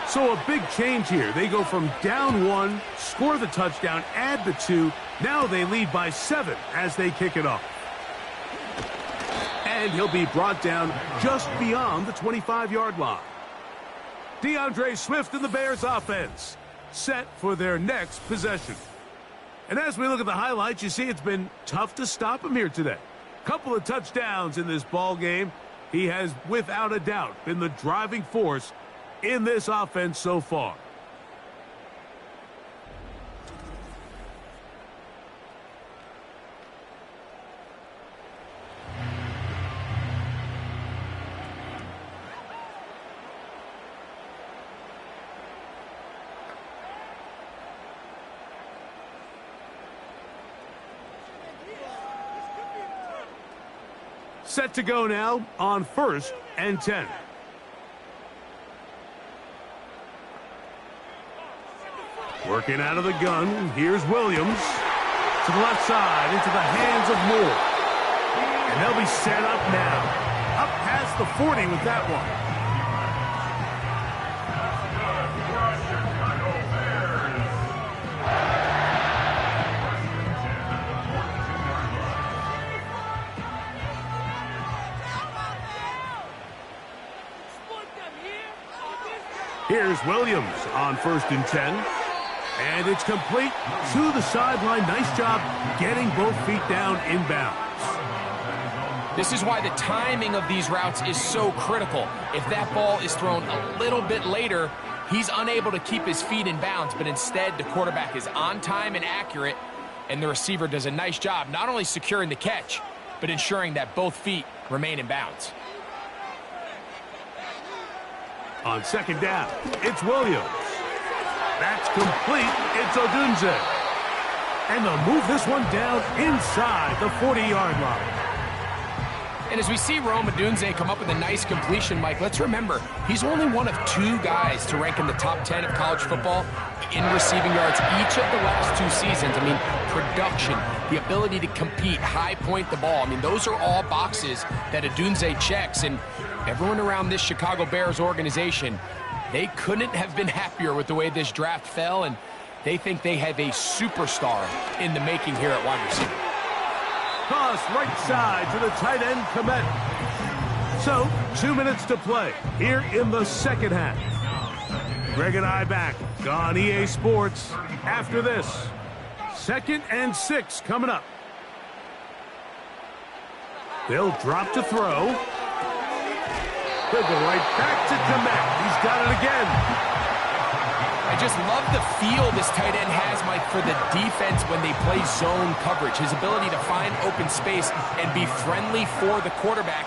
So a big change here. They go from down 1, score the touchdown, add the 2. Now they lead by 7 as they kick it off. And he'll be brought down just beyond the 25-yard line. DeAndre Swift and the Bears offense set for their next possession. And as we look at the highlights, you see it's been tough to stop him here today. Couple of touchdowns in this ball game. He has, without a doubt, been the driving force in this offense so far. Set to go now on 1st and 10. Working out of the gun, here's Williams. To the left side, into the hands of Moore. And they'll be set up now. Up past the 40 with that one. Here's Williams on 1st and 10. And it's complete to the sideline. Nice job getting both feet down inbounds. This is why the timing of these routes is so critical. If that ball is thrown a little bit later, he's unable to keep his feet in bounds, but instead the quarterback is on time and accurate, and the receiver does a nice job not only securing the catch, but ensuring that both feet remain in bounds. On 2nd down, it's Williams. That's complete. It's Odunze. And they'll move this one down inside the 40-yard line. And as we see Rome Odunze come up with a nice completion, Mike, let's remember, he's only one of 2 guys to rank in the top 10 of college football in receiving yards each of the last 2 seasons. I mean, production, the ability to compete, high point the ball. I mean, those are all boxes that Odunze checks. And everyone around this Chicago Bears organization, they couldn't have been happier with the way this draft fell, and they think they have a superstar in the making here at wide receiver. Toss right side to the tight end, Komet. So, 2 minutes to play here in the 2nd half. Greg and I back on EA Sports after this. 2nd and 6 coming up. They'll drop to throw. They'll go right back to Komet. He's got it again. I just love the feel this tight end has, Mike, for the defense when they play zone coverage. His ability to find open space and be friendly for the quarterback.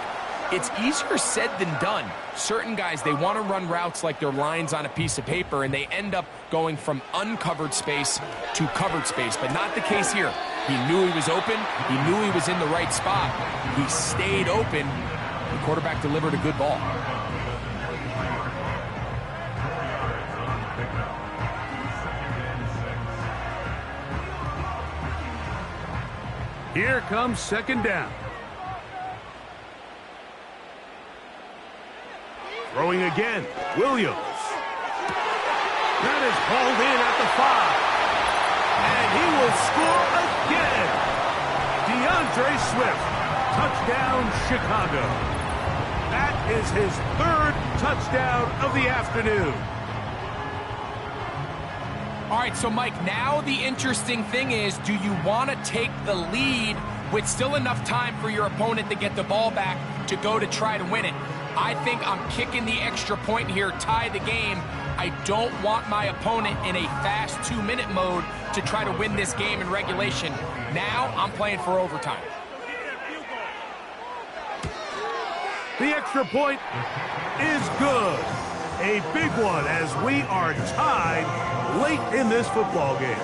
It's easier said than done. Certain guys, they want to run routes like they're lines on a piece of paper, and they end up going from uncovered space to covered space, but not the case here. He knew he was open. He knew he was in the right spot. He stayed open. The quarterback delivered a good ball. Here comes 2nd down. Throwing again, Williams. That is hauled in at the 5. And he will score again. DeAndre Swift, touchdown Chicago. That is his 3rd touchdown of the afternoon. All right, so Mike, now the interesting thing is, do you want to take the lead with still enough time for your opponent to get the ball back to go to try to win it? I think I'm kicking the extra point here, tie the game. I don't want my opponent in a fast 2-minute mode to try to win this game in regulation. Now I'm playing for overtime. The extra point is good. A big one as we are tied late in this football game.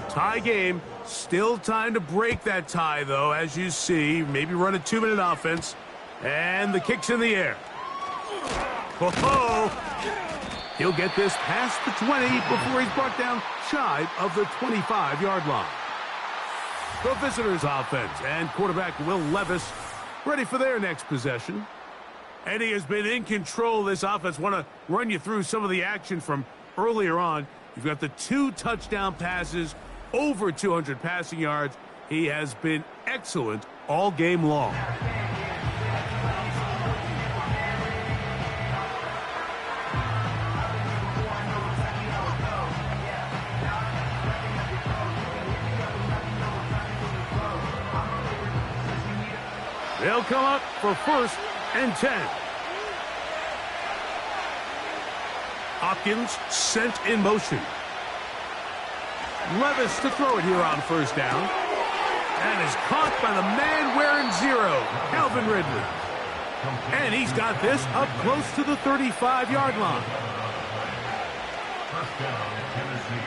Tie game. Still time to break that tie, though, as you see. Maybe run a 2-minute offense. And the kick's in the air. Oh, he'll get this past the 20 before he's brought down shy of the 25-yard line. The visitors' offense and quarterback Will Levis ready for their next possession. And he has been in control of this offense. Want to run you through some of the action from earlier on. You've got the 2 touchdown passes, over 200 passing yards. He has been excellent all game long. They'll come up for 1st and 10. Hopkins sent in motion. Levis to throw it here on first down. And is caught by the man wearing 0, Calvin Ridley. And he's got this up close to the 35-yard line. First down, Tennessee.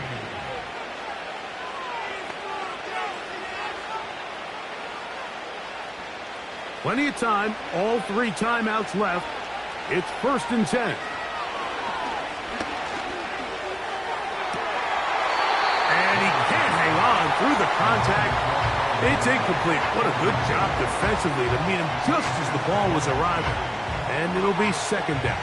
Plenty of time, all 3 timeouts left. It's 1st and 10. And he can't hang on through the contact. It's incomplete. What a good job defensively to meet him just as the ball was arriving. And it'll be 2nd down.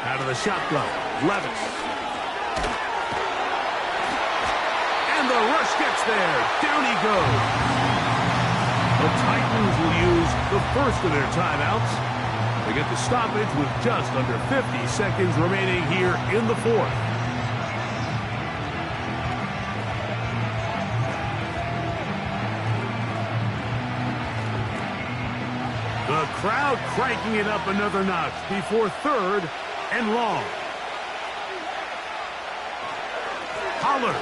Out of the shotgun, Levis. And the rush gets there. Down he goes. The Titans will use the first of their timeouts. They get the stoppage with just under 50 seconds remaining here in the 4th. The crowd cranking it up another notch before 3rd and long. Pollard.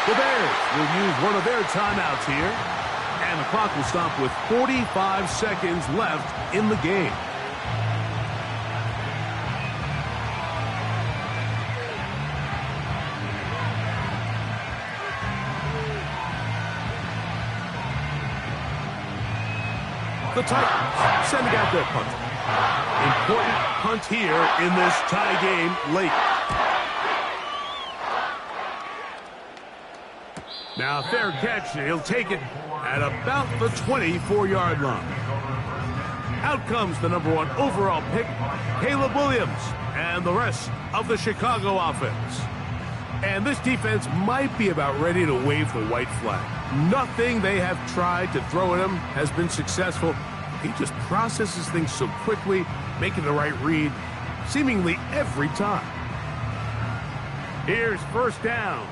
The Bears will use one of their timeouts here. And the clock will stop with 45 seconds left in the game. The Titans sending out their punt. Important punt here in this tie game late. Now, fair catch. He'll take it at about the 24-yard line. Out comes the number 1 overall pick, Caleb Williams, and the rest of the Chicago offense. And this defense might be about ready to wave the white flag. Nothing they have tried to throw at him has been successful. He just processes things so quickly, making the right read seemingly every time. Here's 1st down.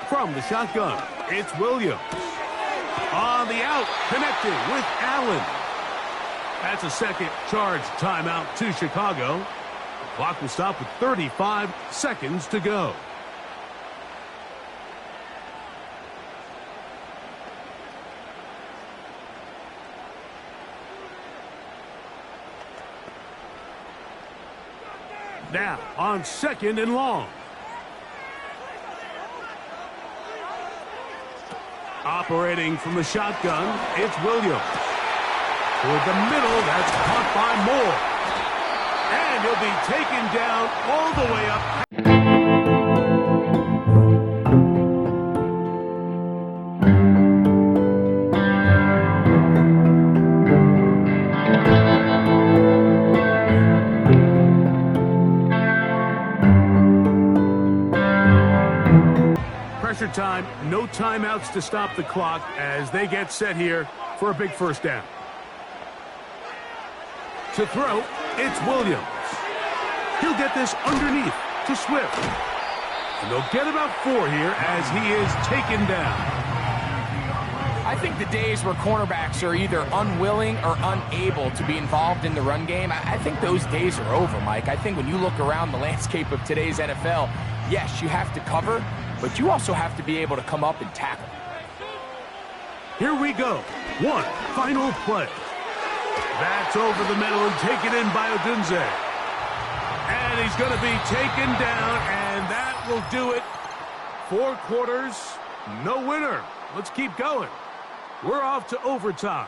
From the shotgun, it's Williams. On the out, connected with Allen. That's a second charge timeout to Chicago. The clock will stop with 35 seconds to go. Now on 2nd and long. Operating from the shotgun, it's Williams. Toward the middle, that's caught by Moore. And he'll be taken down all the way up. Pressure time, no timeouts to stop the clock as they get set here for a big 1st down. To throw, it's Williams. He'll get this underneath to Swift. And they'll get about 4 here as he is taken down. I think the days where cornerbacks are either unwilling or unable to be involved in the run game, I think those days are over, Mike. I think when you look around the landscape of today's NFL, yes, you have to cover, but you also have to be able to come up and tackle. Here we go. One final play. That's over the middle and taken in by Odunze. And he's going to be taken down, and that will do it. 4 quarters, no winner. Let's keep going. We're off to overtime.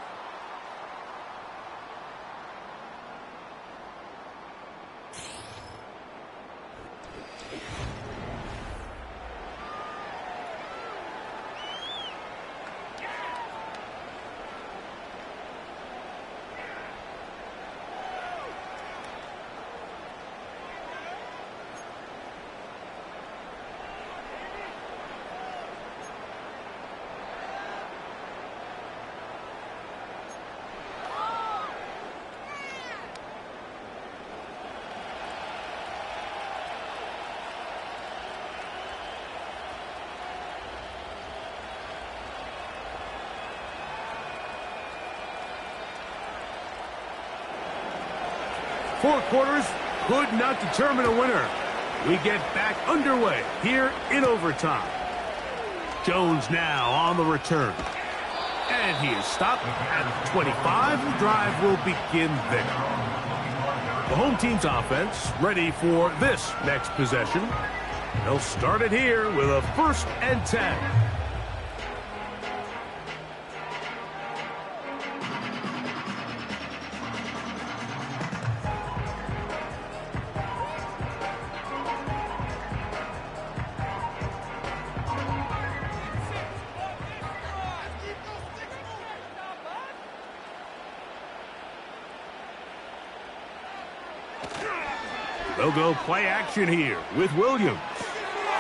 4 quarters could not determine a winner. We get back underway here in overtime. Jones now on the return. And he is stopped at 25. The drive will begin there. The home team's offense ready for this next possession. They'll start it here with a 1st and 10. They'll go play action here with Williams.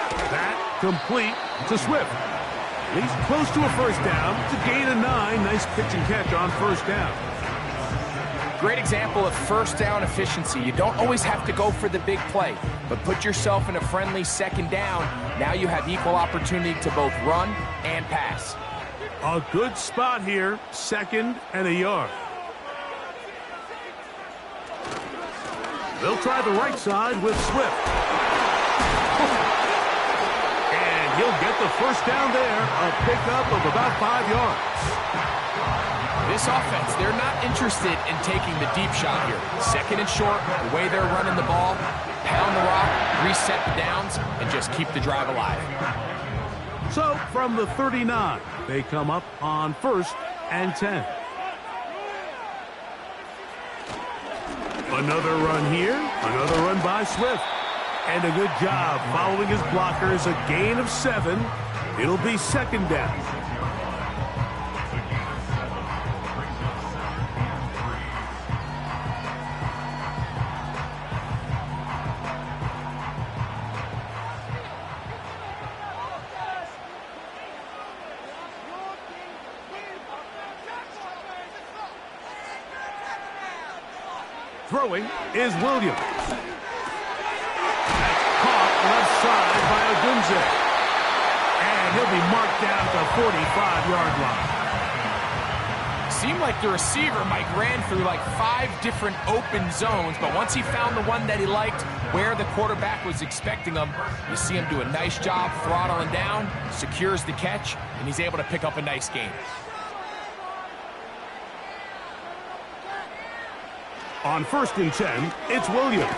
That complete to Swift. He's close to a 1st down. To gain a 9. Nice pitch and catch on 1st down. Great example of 1st down efficiency. You don't always have to go for the big play, but put yourself in a friendly 2nd down. Now you have equal opportunity to both run and pass. A good spot here. 2nd and a yard. They'll try the right side with Swift. And he'll get the 1st down there. A pickup of about 5 yards. This offense, they're not interested in taking the deep shot here. 2nd and short, the way they're running the ball, pound the rock, reset the downs, and just keep the drive alive. So from the 39, they come up on 1st and 10. Another run here, another run by Swift. And a good job following his blockers, a gain of 7. It'll be 2nd down. Throwing is Williams. That's caught left side by Odunze. And he'll be marked down at the 45-yard line. Seemed like the receiver, Mike, ran through like 5 different open zones, but once he found the one that he liked, where the quarterback was expecting him, you see him do a nice job throttling down, secures the catch, and he's able to pick up a nice gain. On 1st and 10, it's Williams.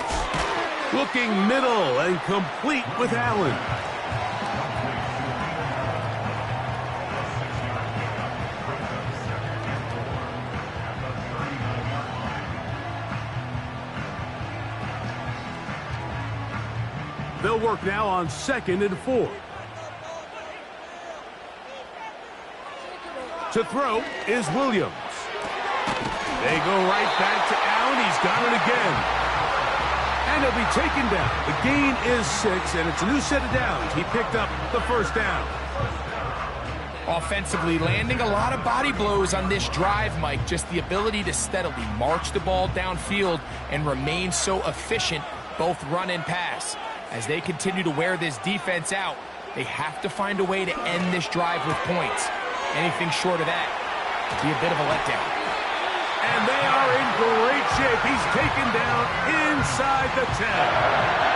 Looking middle and complete with Allen. They'll work now on 2nd and 4. To throw is Williams. They go right back to Allen. He's got it again. And he'll be taken down. The gain is 6, and it's a new set of downs. He picked up the 1st down. Offensively, landing a lot of body blows on this drive, Mike. Just the ability to steadily march the ball downfield and remain so efficient, both run and pass. As they continue to wear this defense out, they have to find a way to end this drive with points. Anything short of that would be a bit of a letdown. And they are in great shape. He's taken down inside the 10.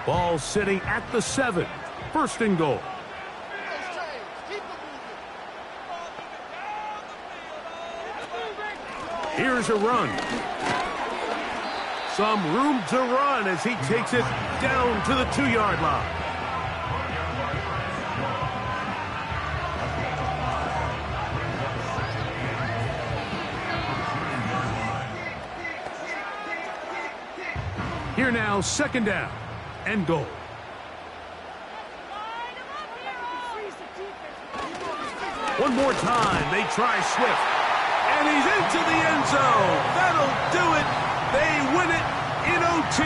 Ball sitting at the 7. 1st and goal. Here's a run. Some room to run as he takes it down to the 2-yard line. Here now, 2nd down and goal. One more time, they try Swift. And he's into the end zone. That'll do it. They win it in OT.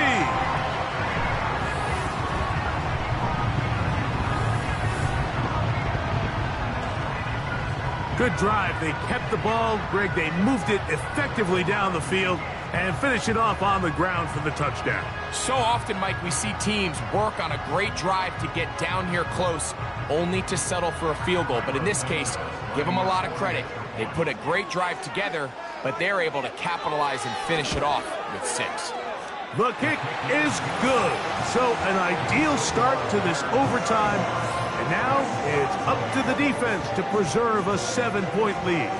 Good drive. They kept the ball. Greg, they moved it effectively down the field and finish it off on the ground for the touchdown. So often, Mike, we see teams work on a great drive to get down here close, only to settle for a field goal. But in this case, give them a lot of credit. They put a great drive together, but they're able to capitalize and finish it off with 6. The kick is good. So an ideal start to this overtime. And now it's up to the defense to preserve a 7-point lead.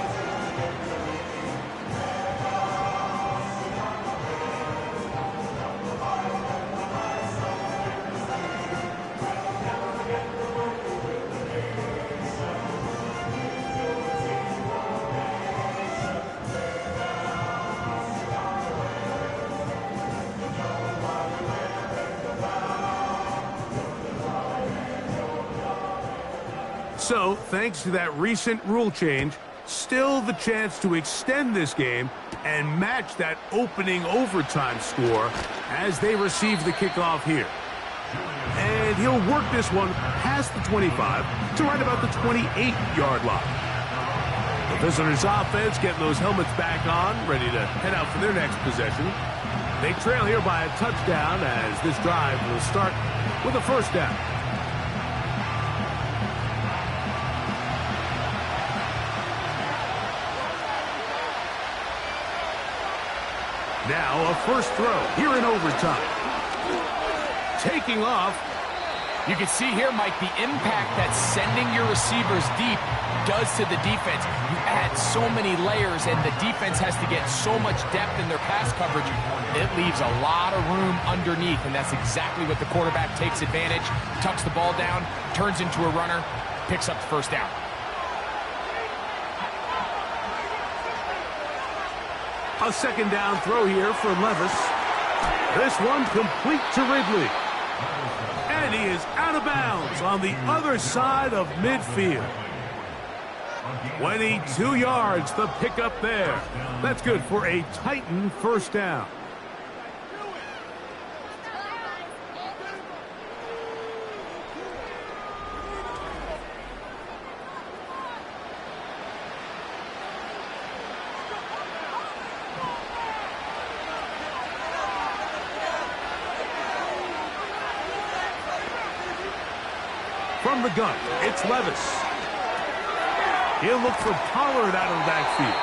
So, thanks to that recent rule change, still the chance to extend this game and match that opening overtime score as they receive the kickoff here. And he'll work this one past the 25 to right about the 28-yard line. The visitors' offense getting those helmets back on, ready to head out for their next possession. They trail here by a touchdown as this drive will start with a first down. Now a first throw here in overtime. Taking off. You can see here, Mike, the impact that sending your receivers deep does to the defense. You add so many layers, and the defense has to get so much depth in their pass coverage. It leaves a lot of room underneath, and that's exactly what the quarterback takes advantage, tucks the ball down, turns into a runner, picks up the first down. A second down throw here for Levis. This one complete to Ridley. And he is out of bounds on the other side of midfield. 22 yards, the pickup there. That's good for a Titan first down. From the gun, it's Levis. He'll look for Pollard out of the backfield.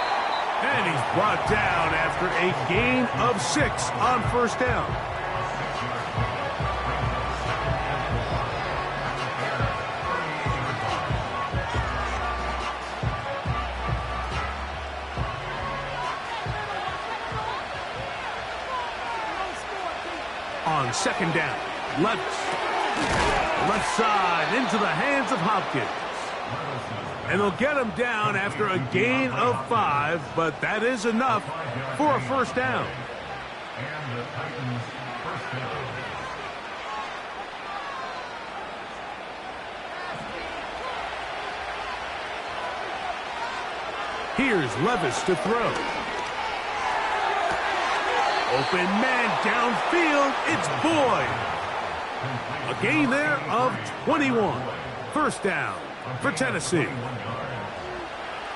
And he's brought down after a gain of 6 on first down. On second down, Levis. Left side into the hands of Hopkins. And they'll get him down after a gain of 5, but that is enough for a first down. And the Titans first down. Here's Levis to throw. Open man downfield. It's Boyd. A gain there of 21. First down for Tennessee.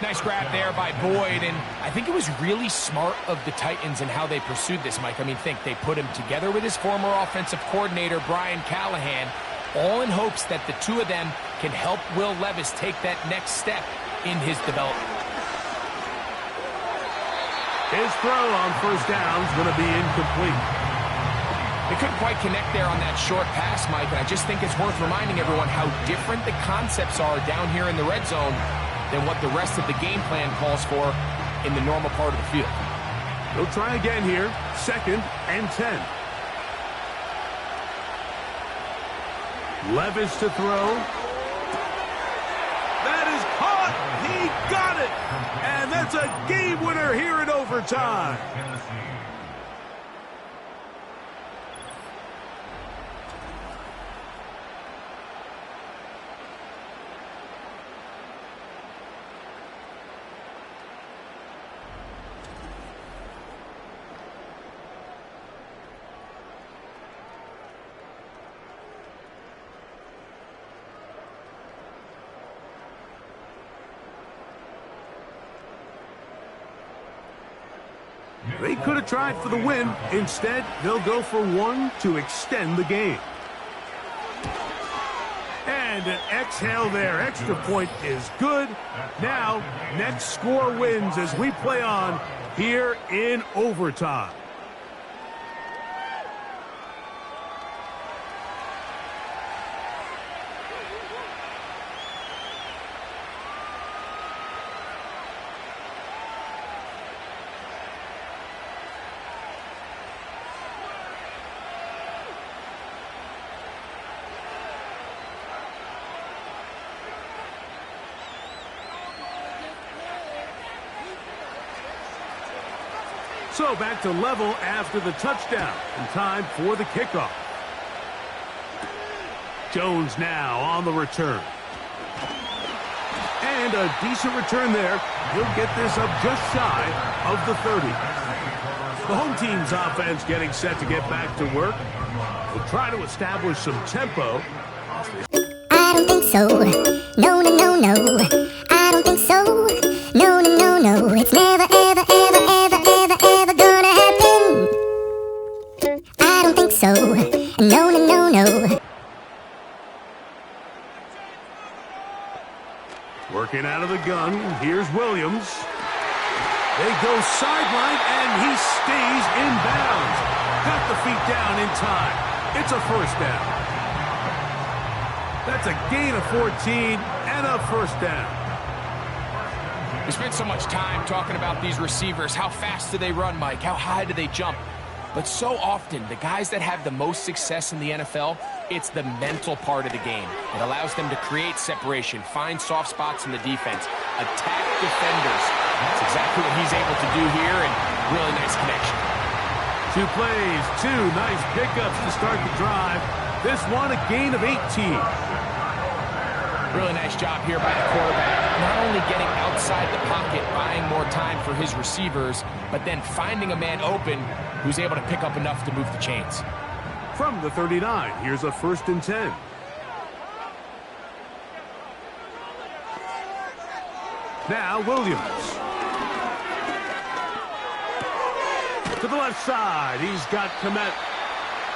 Nice grab there by Boyd, and I think it was really smart of the Titans and how they pursued this, Mike. I mean, think they put him together with his former offensive coordinator, Brian Callahan, all in hopes that the two of them can help Will Levis take that next step in his development. His throw on first down is going to be incomplete. They couldn't quite connect there on that short pass, Mike, and I just think it's worth reminding everyone how different the concepts are down here in the red zone than what the rest of the game plan calls for in the normal part of the field. They'll try again here, 2nd and 10. Levis to throw. That is caught. He got it. And that's a game winner here in overtime. They could have tried for the win. Instead, they'll go for one to extend the game. And an exhale there. Extra point is good. Now, next score wins as we play on here in overtime. So back to level after the touchdown, and time for the kickoff. Jones now on the return. And a decent return there. He'll get this up just shy of the 30. The home team's offense getting set to get back to work. We'll try to establish some tempo. I don't think so. No, no, no, no. I don't think so. No, no, no, no. It's never, ever, ever, ever, ever, ever gonna happen. I don't think so. No, no, no, no. Working out of the gun. Here's Williams. They go sideline, and he stays in bounds. Got the feet down in time. It's a first down. That's a gain of 14 and a first down. We spent so much time talking about these receivers. How fast do they run, Mike? How high do they jump? But so often, the guys that have the most success in the NFL, it's the mental part of the game. It allows them to create separation, find soft spots in the defense, attack defenders. That's exactly what he's able to do here, and really nice connection. 2 plays, 2 nice pickups to start the drive. This one a gain of 18. Really nice job here by the quarterback. Not only getting outside the pocket, buying more time for his receivers, but then finding a man open who's able to pick up enough to move the chains. From the 39, here's a 1st and 10. Now Williams. To the left side, he's got Komet.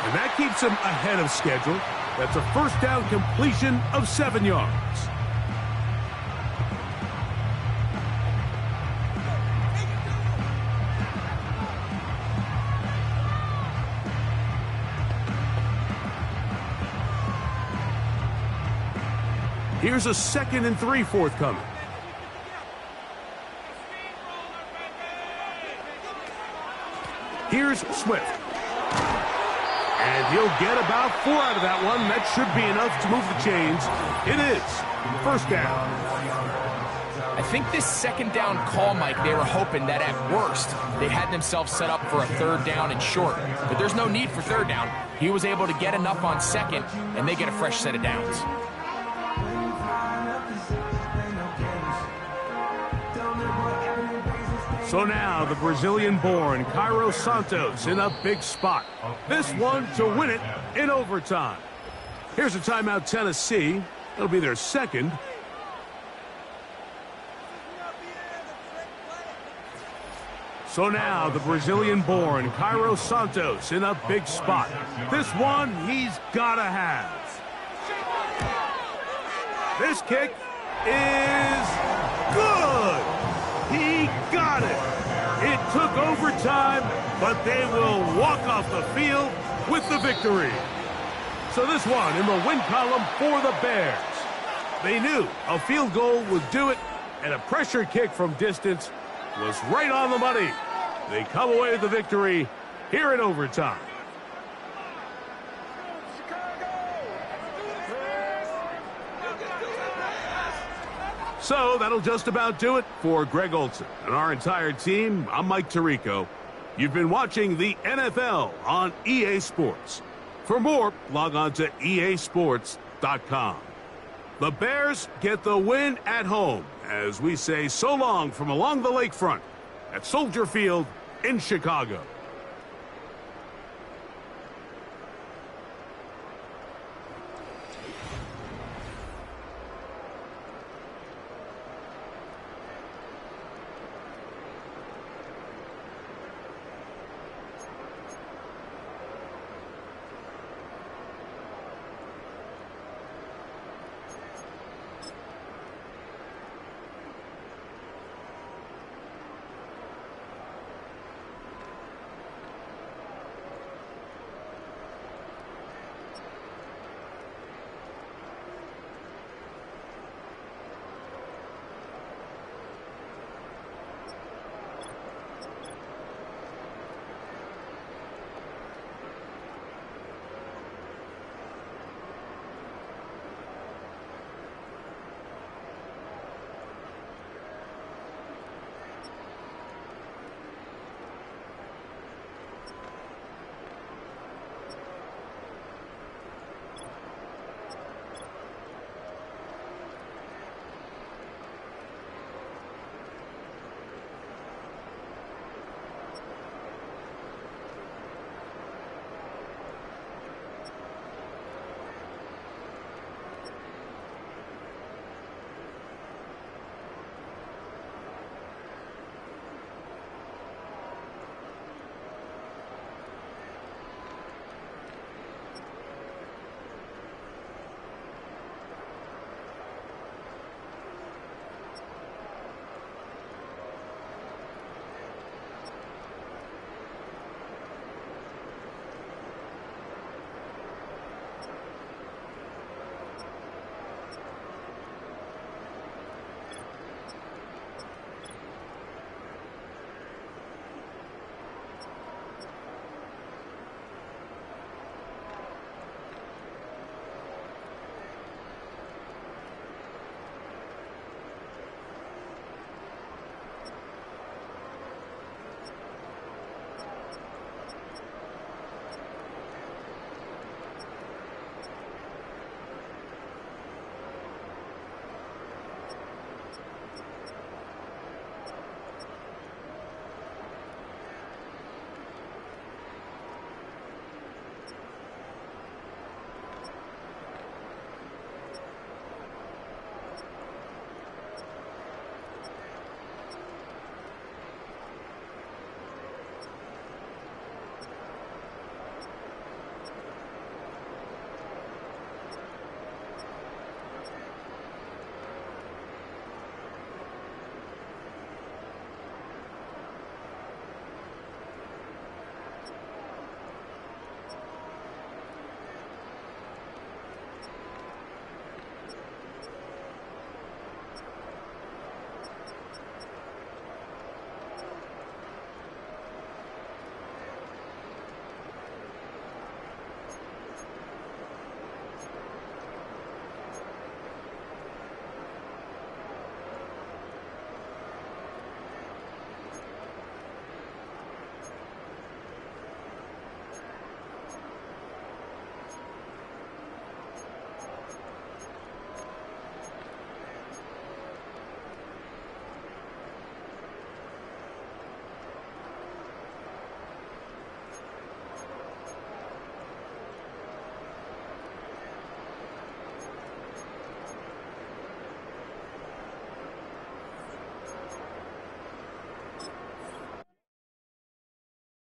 And that keeps him ahead of schedule. That's a first down completion of 7 yards. Here's a 2nd and 3 forthcoming. Here's Swift. And he'll get about 4 out of that one. That should be enough to move the chains. It is first down. I think this 2nd down call, Mike, they were hoping that at worst they had themselves set up for a 3rd down and short. But there's no need for 3rd down. He was able to get enough on 2nd, and they get a fresh set of downs. So now the Brazilian-born Cairo Santos in a big spot. This one to win it in overtime. Here's a timeout, Tennessee. It'll be their 2nd. So now the Brazilian-born Cairo Santos in a big spot. This one he's got to have. This kick is good. He got it. It took overtime, but they will walk off the field with the victory. So this one in the win column for the Bears. They knew a field goal would do it, and a pressure kick from distance was right on the money. They come away with the victory here in overtime. So that'll just about do it for Greg Olson and our entire team. I'm Mike Tirico. You've been watching the NFL on EA Sports. For more, log on to easports.com. The Bears get the win at home as we say so long from along the lakefront at Soldier Field in Chicago.